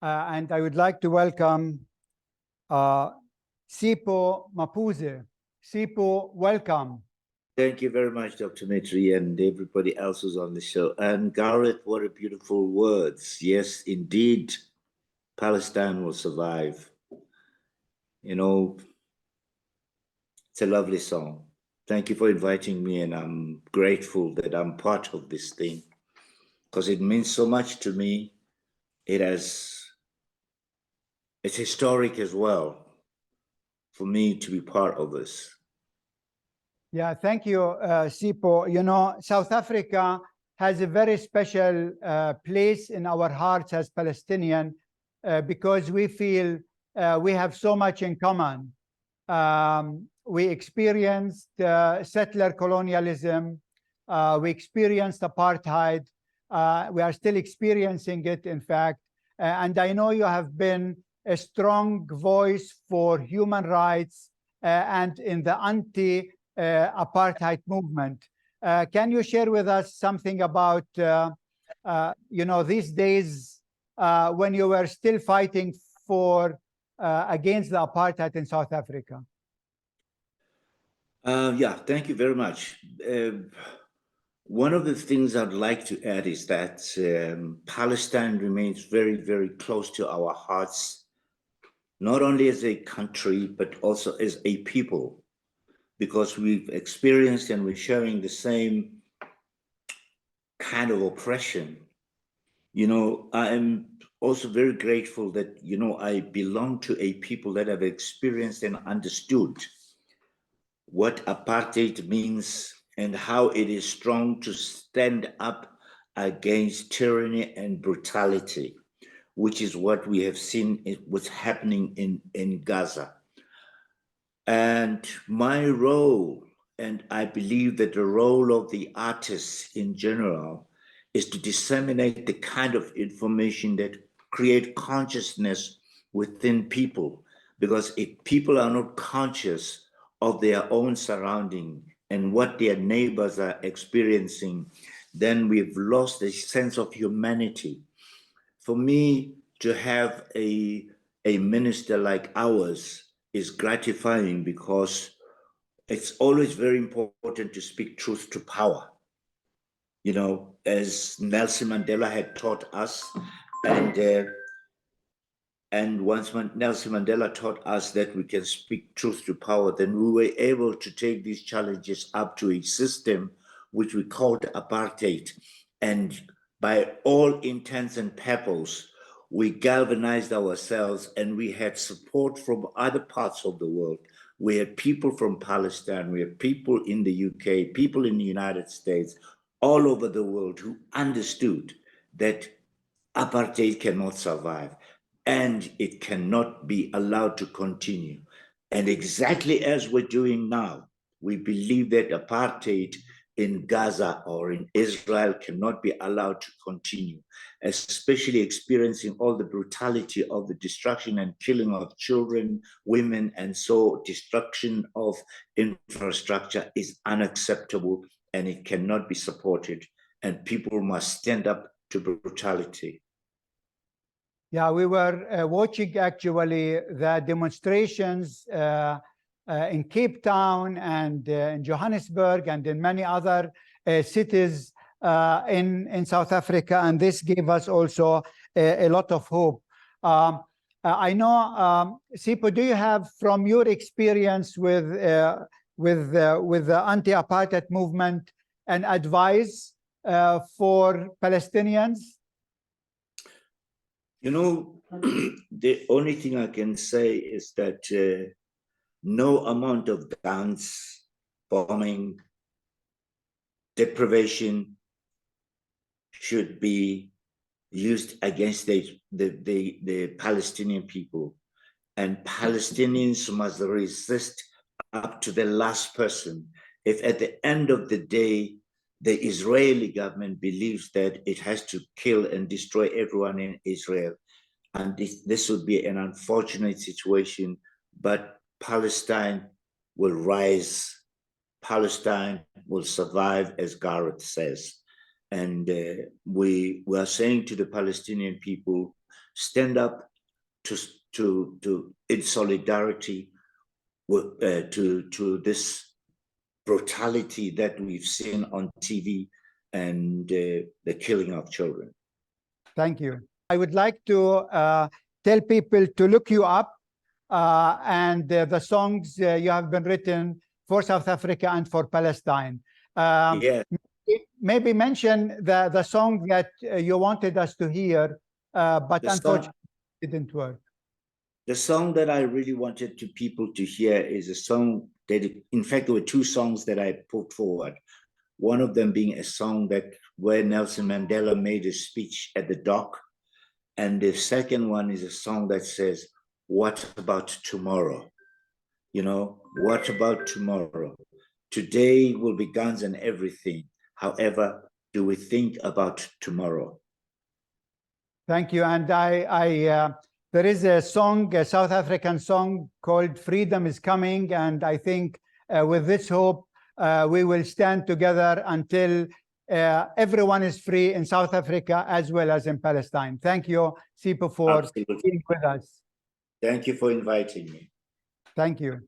And I would like to welcome Sipho Mapuze. Sipho, welcome. Thank you very much, Dr. Mitri, and everybody else who's on the show. And Gareth, what a beautiful words. Yes, indeed, Palestine will survive. You know, it's a lovely song. Thank you for inviting me, and I'm grateful that I'm part of this thing because it means so much to me. It's historic as well for me to be part of this. Yeah, thank you, Sipho. You know, South Africa has a very special place in our hearts as Palestinian because we feel we have so much in common. We experienced settler colonialism. We experienced apartheid. We are still experiencing it, in fact. And I know you have been a strong voice for human rights and in the anti-apartheid movement. Can you share with us something about, you know, these days when you were still fighting for against the apartheid in South Africa? Yeah, thank you very much. One of the things I'd like to add is that Palestine remains very, very close to our hearts, not only as a country, but also as a people, because we've experienced and we're sharing the same kind of oppression. You know, I'm also very grateful that, you know, I belong to a people that have experienced and understood what apartheid means and how it is strong to stand up against tyranny and brutality, which is what we have seen what's happening in Gaza. And my role, and I believe that the role of the artists in general, is to disseminate the kind of information that create consciousness within people. Because if people are not conscious of their own surrounding and what their neighbors are experiencing, then we've lost a sense of humanity. For me, to have a minister like ours is gratifying because it's always very important to speak truth to power. You know, as Nelson Mandela had taught us, and once Nelson Mandela taught us that we can speak truth to power, then we were able to take these challenges up to a system which we called apartheid. And by all intents and purposes, we galvanized ourselves and we had support from other parts of the world. We had people from Palestine, we had people in the UK, people in the United States, all over the world who understood that apartheid cannot survive and it cannot be allowed to continue. And exactly as we're doing now, we believe that apartheid in Gaza or in Israel cannot be allowed to continue, especially experiencing all the brutality of the destruction and killing of children, women, and so destruction of infrastructure is unacceptable and it cannot be supported, and people must stand up to brutality. Yeah, we were watching actually the demonstrations in Cape Town and in Johannesburg and in many other cities in South Africa, and this gave us also a lot of hope. I know, Sipho, do you have, from your experience with the anti-apartheid movement, an advice for Palestinians? You know, the only thing I can say is that no amount of guns, bombing, deprivation should be used against the Palestinian people. And Palestinians must resist up to the last person. If at the end of the day, the Israeli government believes that it has to kill and destroy everyone in Israel, and this would be an unfortunate situation, but Palestine will rise. Palestine will survive, as Gareth says. And we are saying to the Palestinian people, stand up in solidarity to this brutality that we've seen on TV and the killing of children. Thank you. I would like to tell people to look you up and the songs you have been written for South Africa and for Palestine. Yeah. Maybe mention the song that you wanted us to hear, but unfortunately it didn't work. The song that I really wanted people to hear is a song that, in fact, there were two songs that I put forward. One of them being a song where Nelson Mandela made a speech at the dock. And the second one is a song that says, what about tomorrow? You know, what about tomorrow? Today will be guns and everything. However, do we think about tomorrow? Thank you. And there is a song, a South African song called Freedom is Coming. And I think with this hope, we will stand together until everyone is free in South Africa as well as in Palestine. Thank you, Sipho, for being with us. Thank you for inviting me. Thank you.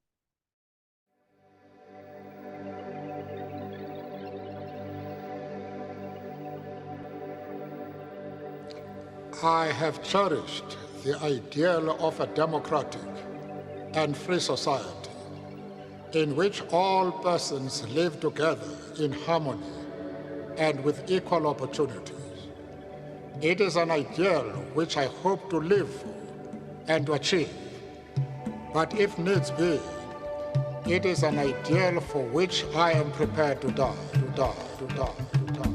I have cherished the ideal of a democratic and free society in which all persons live together in harmony and with equal opportunities. It is an ideal which I hope to live for and to achieve. But if needs be, it is an ideal for which I am prepared to die, to die, to die, to die.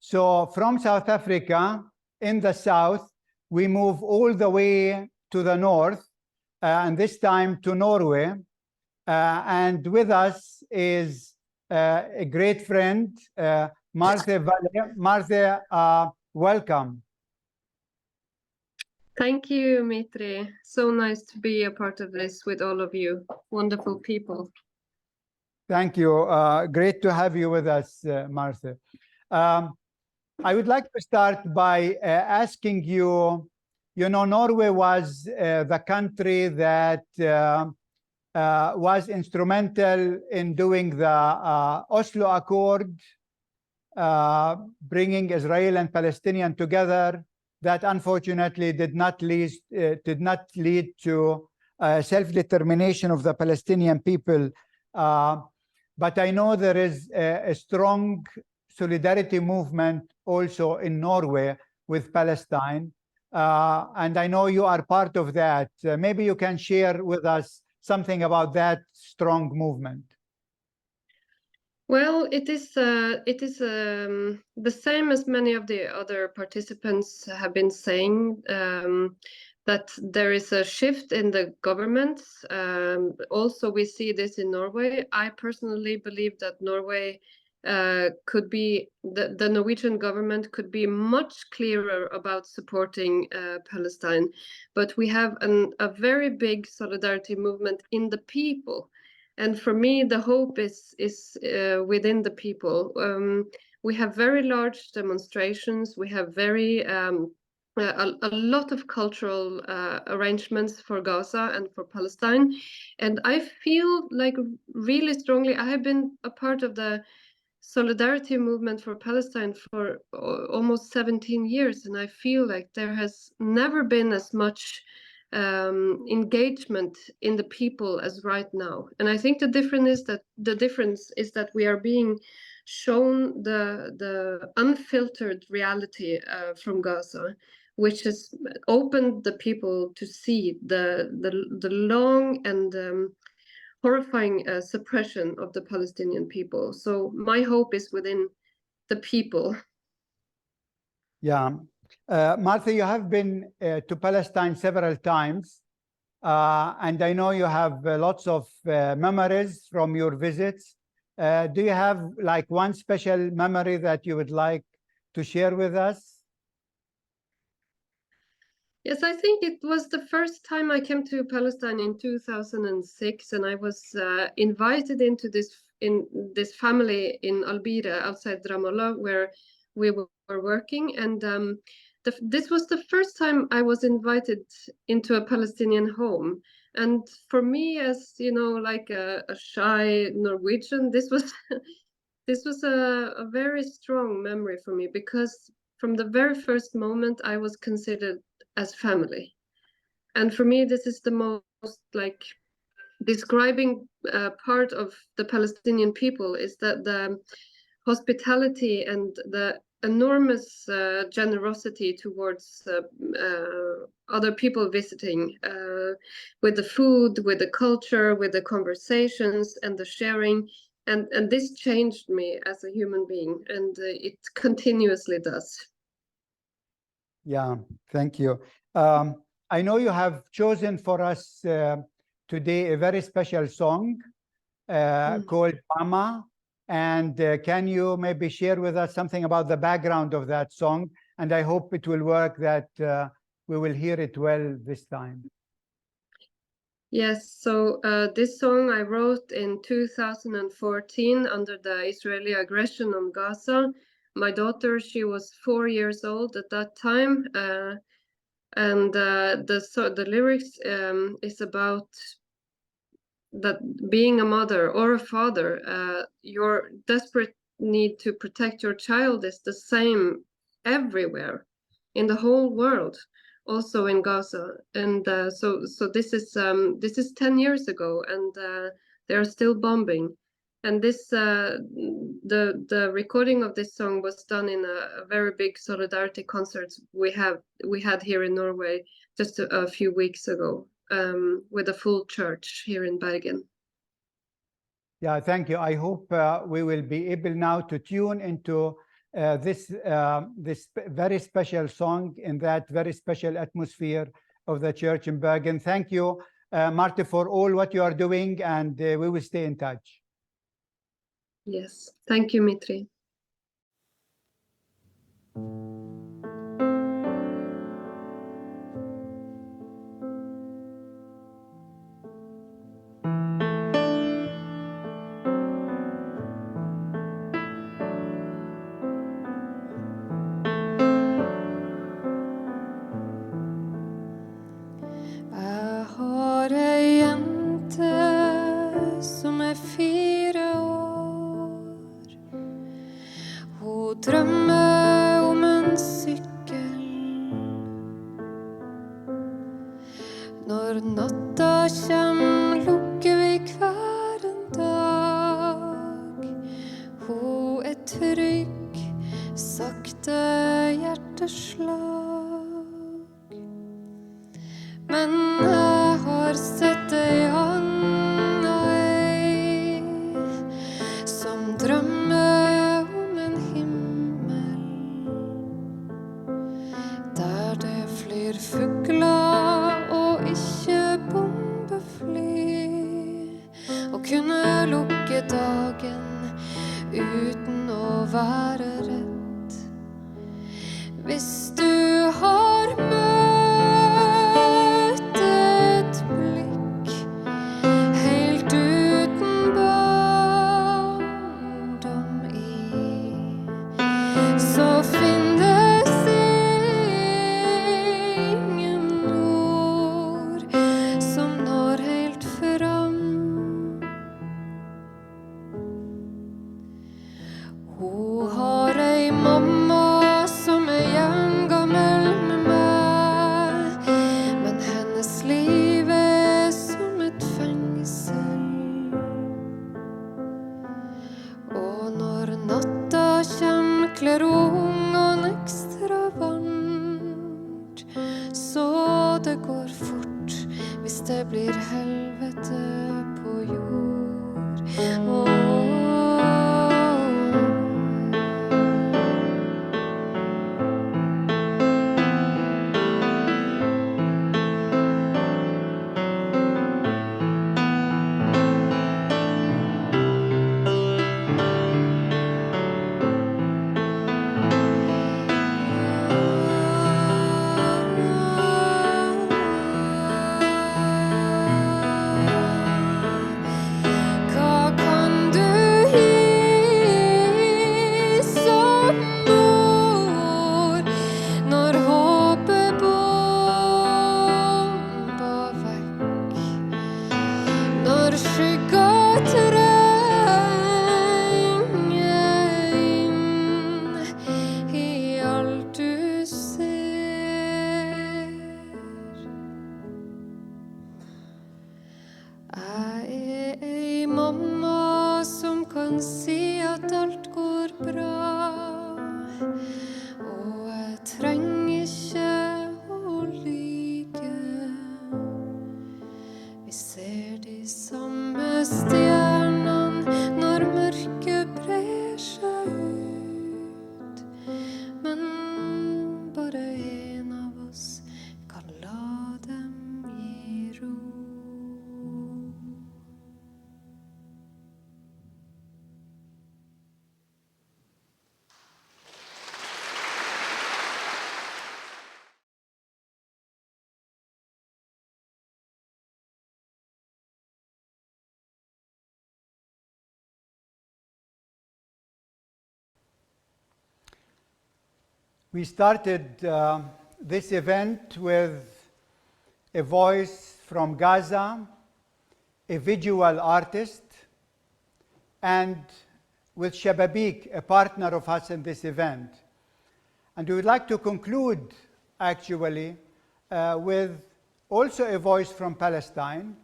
So from South Africa, in the south, we move all the way to the north, and this time to Norway. And with us is a great friend, Marthe Valle. Marthe, welcome. Thank you, Mitri. So nice to be a part of this with all of you. Wonderful people. Thank you. Great to have you with us, Marthe. I would like to start by asking you, Norway was the country that was instrumental in doing the Oslo Accord, bringing Israel and Palestinian together. That unfortunately did not lead to self-determination of the Palestinian people. But I know there is a strong solidarity movement also in Norway with Palestine. And I know you are part of that. Maybe you can share with us something about that strong movement. Well, it is the same as many of the other participants have been saying, that there is a shift in the governments. Also, we see this in Norway. I personally believe that Norway could be, the Norwegian government could be much clearer about supporting Palestine. But we have a very big solidarity movement in the people. And for me, the hope is within the people. We have very large demonstrations. We have a lot of cultural arrangements for Gaza and for Palestine. And I feel like really strongly, I have been a part of the solidarity movement for Palestine for almost 17 years. And I feel like there has never been as much engagement in the people as right now. And I think the difference is that we are being shown the unfiltered reality from Gaza, which has opened the people to see the long and horrifying suppression of the Palestinian people. So my hope is within the people. Yeah. Martha, you have been to Palestine several times, and I know you have lots of memories from your visits. Do you have like one special memory that you would like to share with us? Yes, I think it was the first time I came to Palestine in 2006, and I was invited into this family in Al-Bira outside Ramallah, where we were working, and this was the first time I was invited into a Palestinian home. And for me, as you know, like a shy Norwegian, this was this was a very strong memory for me, because from the very first moment I was considered as family. And for me, this is the most like describing part of the Palestinian people, is that the hospitality and the enormous generosity towards other people visiting, with the food, with the culture, with the conversations and the sharing. And this changed me as a human being, and it continuously does. Yeah, thank you. I know you have chosen for us today a very special song called Mama. And can you maybe share with us something about the background of that song? And I hope it will work, that we will hear it well this time. Yes, so this song I wrote in 2014 under the Israeli aggression on Gaza. My daughter, she was 4 years old at that time. And the lyrics is about that being a mother or a father, your desperate need to protect your child is the same everywhere in the whole world, also in Gaza. And so this is 10 years ago, and they are still bombing. And this the recording of this song was done in a very big solidarity concert we had here in Norway just a few weeks ago, with a full church here in Bergen. Yeah, thank you. I hope we will be able now to tune into this very special song in that very special atmosphere of the church in Bergen. Thank you, Marta, for all what you are doing, and we will stay in touch. Yes, thank you, Mitri. Jeg har ei jente som 4 år. Hun drømmer om en sykkel. Når natta kjem, lukker vi hver en dag. Hun trygg, sakte hjerteslag. Men jeg har sett ei anna ei som drømmer om en himmel der det flyr fugler og ikke bombefly, og kunne lukke dagen uten å være redd. Hvis du har We started this event with a voice from Gaza, a visual artist, and with Shababik, a partner of us in this event. And we would like to conclude, actually, with also a voice from Palestine,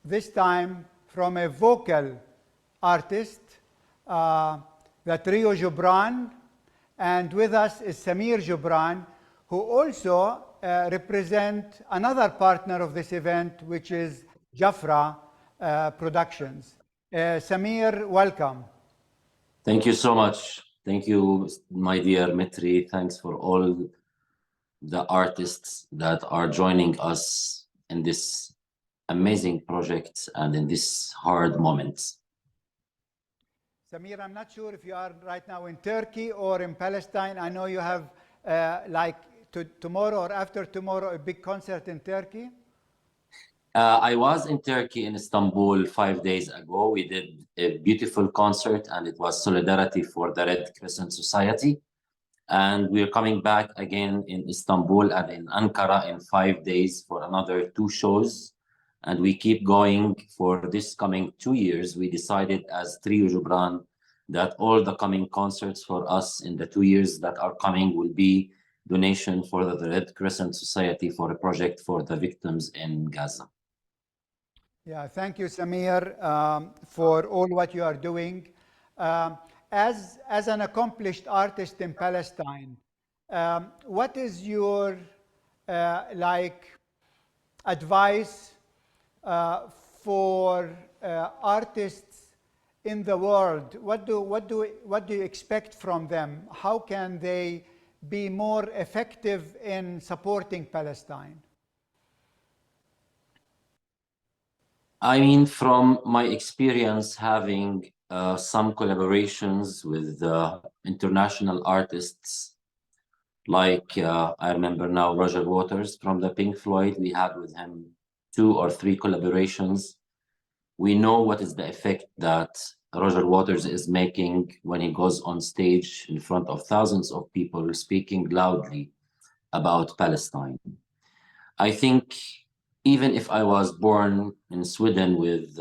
this time from a vocal artist, the trio Gibran, and with us is Samir Gibran, who also represent another partner of this event, which is Jafra Productions. Samir, welcome. Thank you so much. Thank you, my dear Mitri. Thanks for all the artists that are joining us in this amazing project and in this hard moments. Samir, I'm not sure if you are right now in Turkey or in Palestine. I know you have tomorrow or after tomorrow a big concert in Turkey. I was in Turkey, in Istanbul, 5 days ago. We did a beautiful concert, and it was solidarity for the Red Crescent Society. And we're coming back again in Istanbul and in Ankara in 5 days for another 2 shows. And we keep going for this coming 2 years. We decided as Trio Gibran that all the coming concerts for us in the 2 years that are coming will be donation for the Red Crescent Society for a project for the victims in Gaza. Yeah, thank you, Samir, for all what you are doing. As an accomplished artist in Palestine, what is your advice for artists in the world? What do you expect from them? How can they be more effective in supporting Palestine? I mean, from my experience having some collaborations with international artists, like I remember now Roger Waters from the Pink Floyd, we had with him 2 or 3 collaborations. We know what is the effect that Roger Waters is making when he goes on stage in front of thousands of people speaking loudly about Palestine. I think even if I was born in Sweden with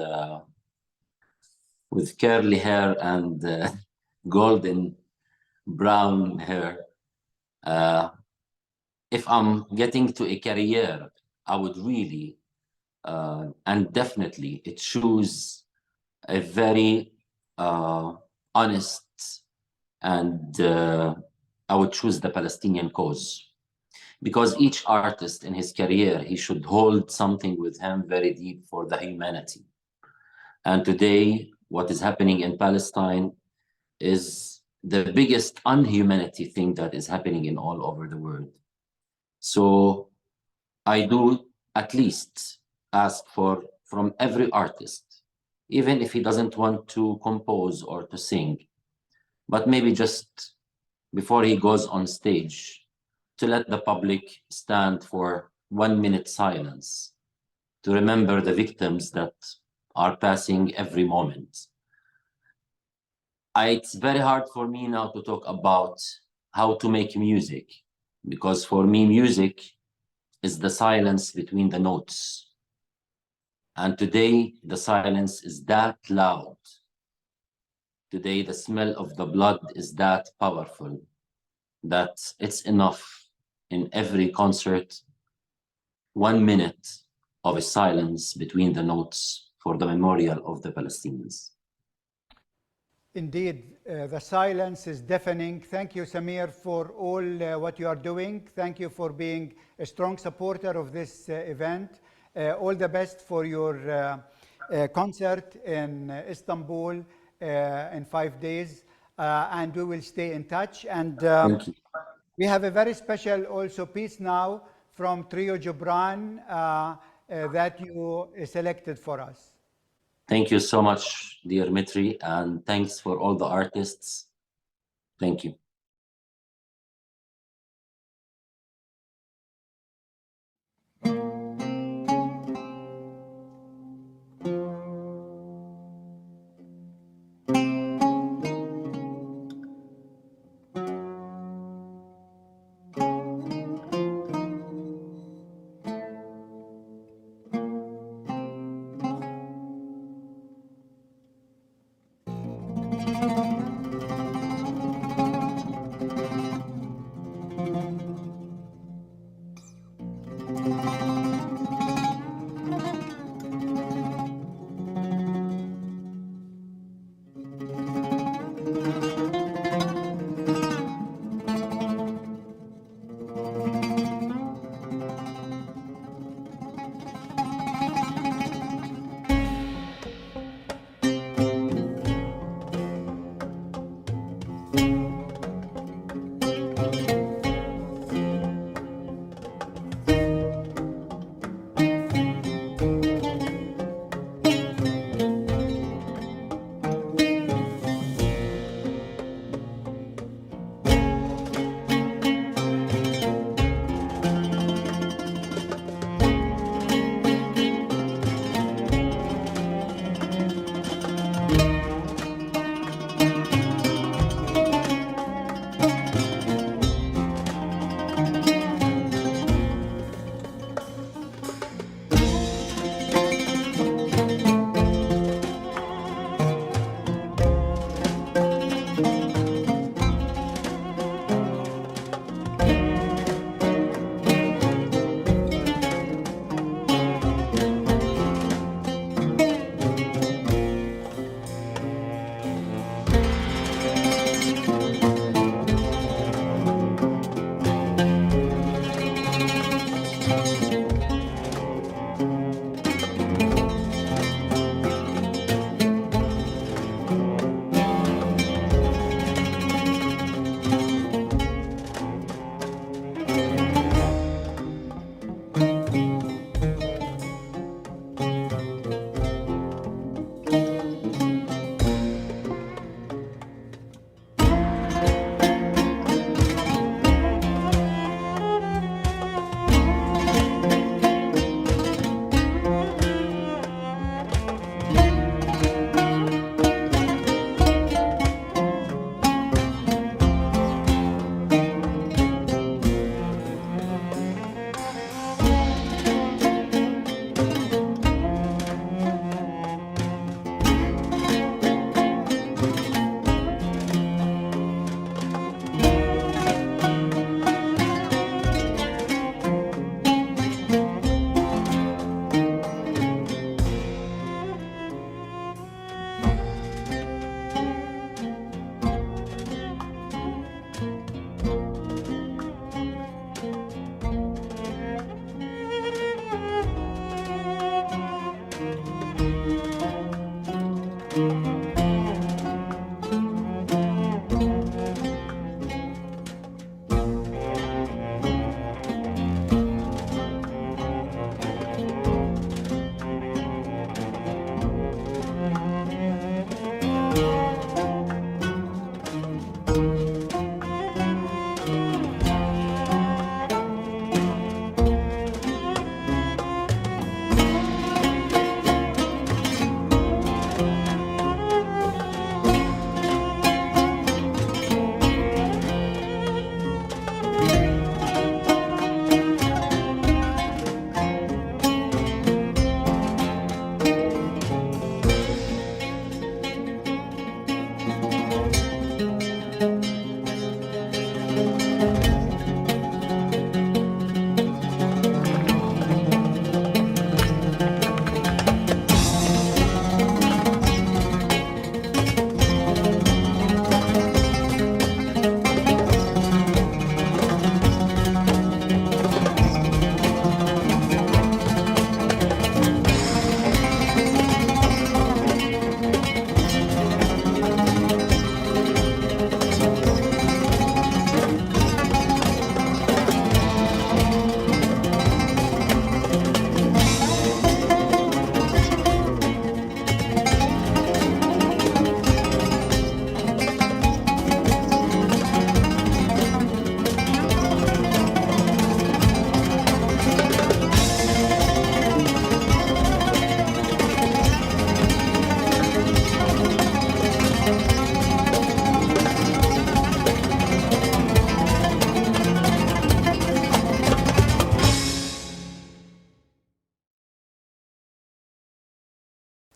curly hair and golden brown hair, if I'm getting to a career, I would really and definitely it shows a very honest, and I would choose the Palestinian cause. Because each artist in his career, he should hold something with him very deep for the humanity. And today, what is happening in Palestine is the biggest unhumanity thing that is happening in all over the world. So I do at least ask from every artist, even if he doesn't want to compose or to sing, but maybe just before he goes on stage, to let the public stand for 1 minute silence to remember the victims that are passing every moment. It's very hard for me now to talk about how to make music, because for me, music is the silence between the notes. And today, the silence is that loud. Today, the smell of the blood is that powerful, that it's enough in every concert, 1 minute of a silence between the notes for the memorial of the Palestinians. Indeed, the silence is deafening. Thank you, Samir, for all what you are doing. Thank you for being a strong supporter of this event. All the best for your concert in Istanbul in 5 days, and we will stay in touch. And Thank you. we have a very special also piece now from Trio Gibran that you selected for us. Thank you so much, dear Mitri, and thanks for all the artists. Thank you.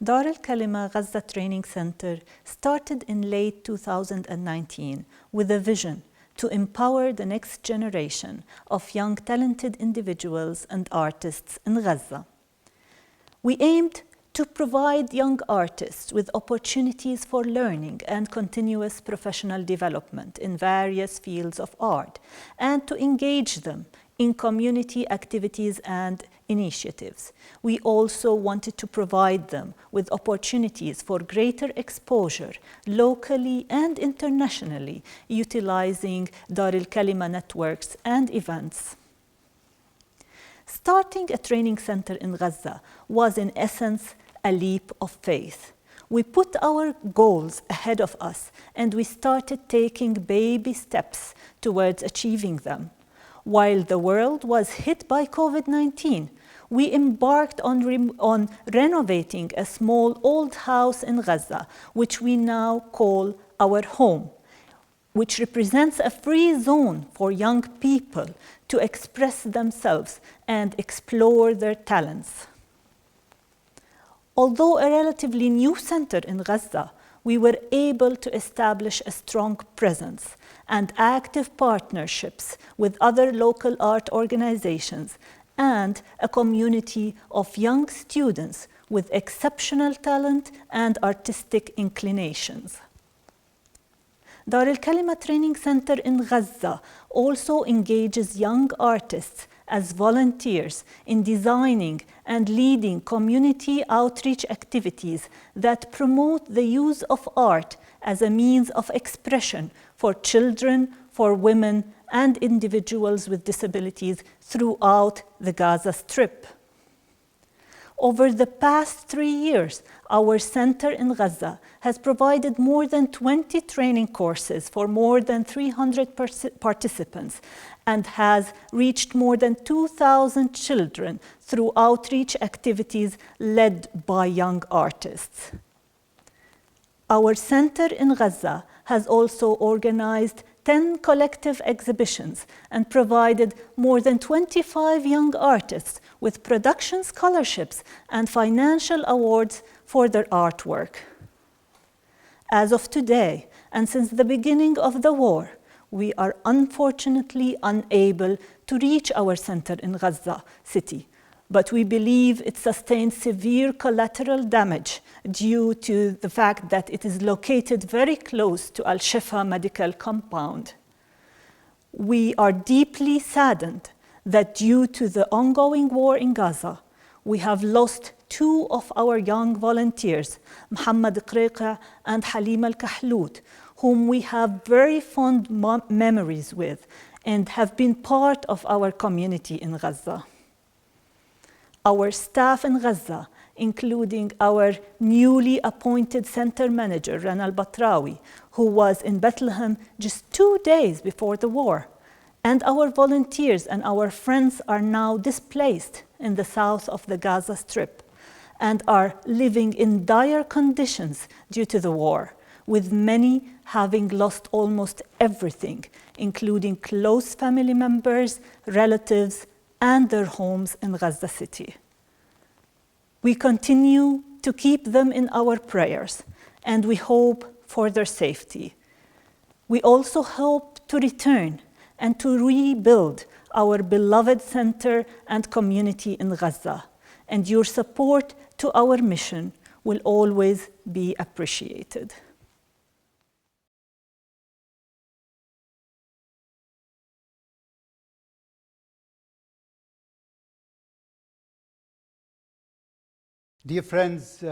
Dara al-Kalima Gaza Training Center started in late 2019 with a vision to empower the next generation of young talented individuals and artists in Gaza. We aimed to provide young artists with opportunities for learning and continuous professional development in various fields of art, and to engage them in community activities and initiatives. We also wanted to provide them with opportunities for greater exposure locally and internationally, utilizing Dara al-Kalima networks and events. Starting a training center in Gaza was in essence a leap of faith. We put our goals ahead of us and we started taking baby steps towards achieving them. While the world was hit by COVID-19, we embarked on renovating a small old house in Gaza, which we now call our home, which represents a free zone for young people to express themselves and explore their talents. Although a relatively new center in Gaza, we were able to establish a strong presence and active partnerships with other local art organizations and a community of young students with exceptional talent and artistic inclinations. Dara al-Kalima Training Center in Gaza also engages young artists as volunteers in designing and leading community outreach activities that promote the use of art as a means of expression for children, for women, and individuals with disabilities throughout the Gaza Strip. Over the past 3 years, our center in Gaza has provided more than 20 training courses for more than 300 participants and has reached more than 2,000 children through outreach activities led by young artists. Our center in Gaza has also organized 10 collective exhibitions and provided more than 25 young artists with production scholarships and financial awards for their artwork. As of today, and since the beginning of the war, we are unfortunately unable to reach our center in Gaza City, but we believe it sustained severe collateral damage due to the fact that it is located very close to Al-Shifa medical compound. We are deeply saddened that due to the ongoing war in Gaza, we have lost 2 of our young volunteers, Muhammad Qriqa and Halim al-Kahlout, whom we have very fond memories with and have been part of our community in Gaza. Our staff in Gaza, including our newly appointed center manager, Rana al-Batrawi, who was in Bethlehem just 2 days before the war, and our volunteers and our friends are now displaced in the south of the Gaza Strip and are living in dire conditions due to the war, with many having lost almost everything, including close family members, relatives, and their homes in Gaza City. We continue to keep them in our prayers, and we hope for their safety. We also hope to return and to rebuild our beloved center and community in Gaza, and your support to our mission will always be appreciated. Dear friends,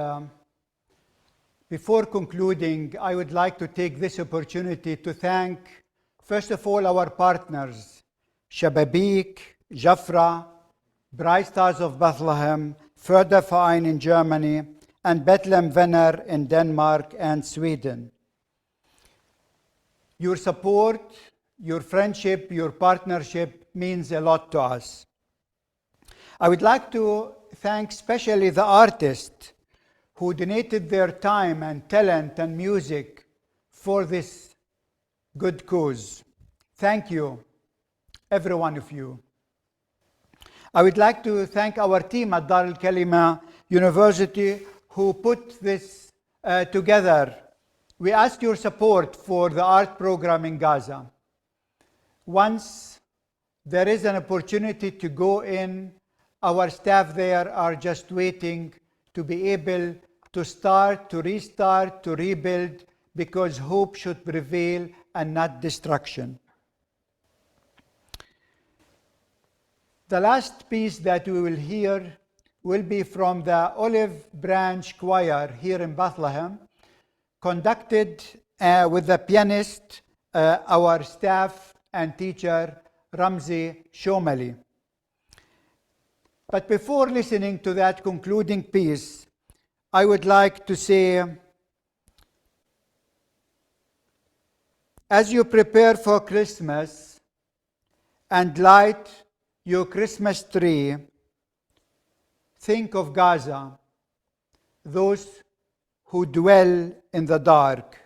before concluding, I would like to take this opportunity to thank, first of all, our partners, Shababik, Jafra, Bright Stars of Bethlehem, Förderverein in Germany, and Bethlehem Venner in Denmark and Sweden. Your support, your friendship, your partnership means a lot to us. I would like to thank especially the artists who donated their time and talent and music for this good cause. Thank you, every one of you. I would like to thank our team at Dara al-Kalima University who put this together. We ask your support for the art program in Gaza. Once there is an opportunity to go in, our staff there are just waiting to be able to start, to restart, to rebuild, because hope should prevail and not destruction. The last piece that we will hear will be from the Olive Branch Choir here in Bethlehem, conducted with the pianist, our staff and teacher, Ramzi Shomali. But before listening to that concluding piece, I would like to say, as you prepare for Christmas and light your Christmas tree, think of Gaza, those who dwell in the dark.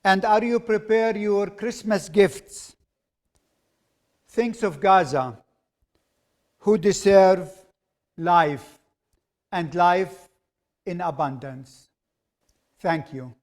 And as you prepare your Christmas gifts, think of Gaza, who deserve life and life in abundance. Thank you.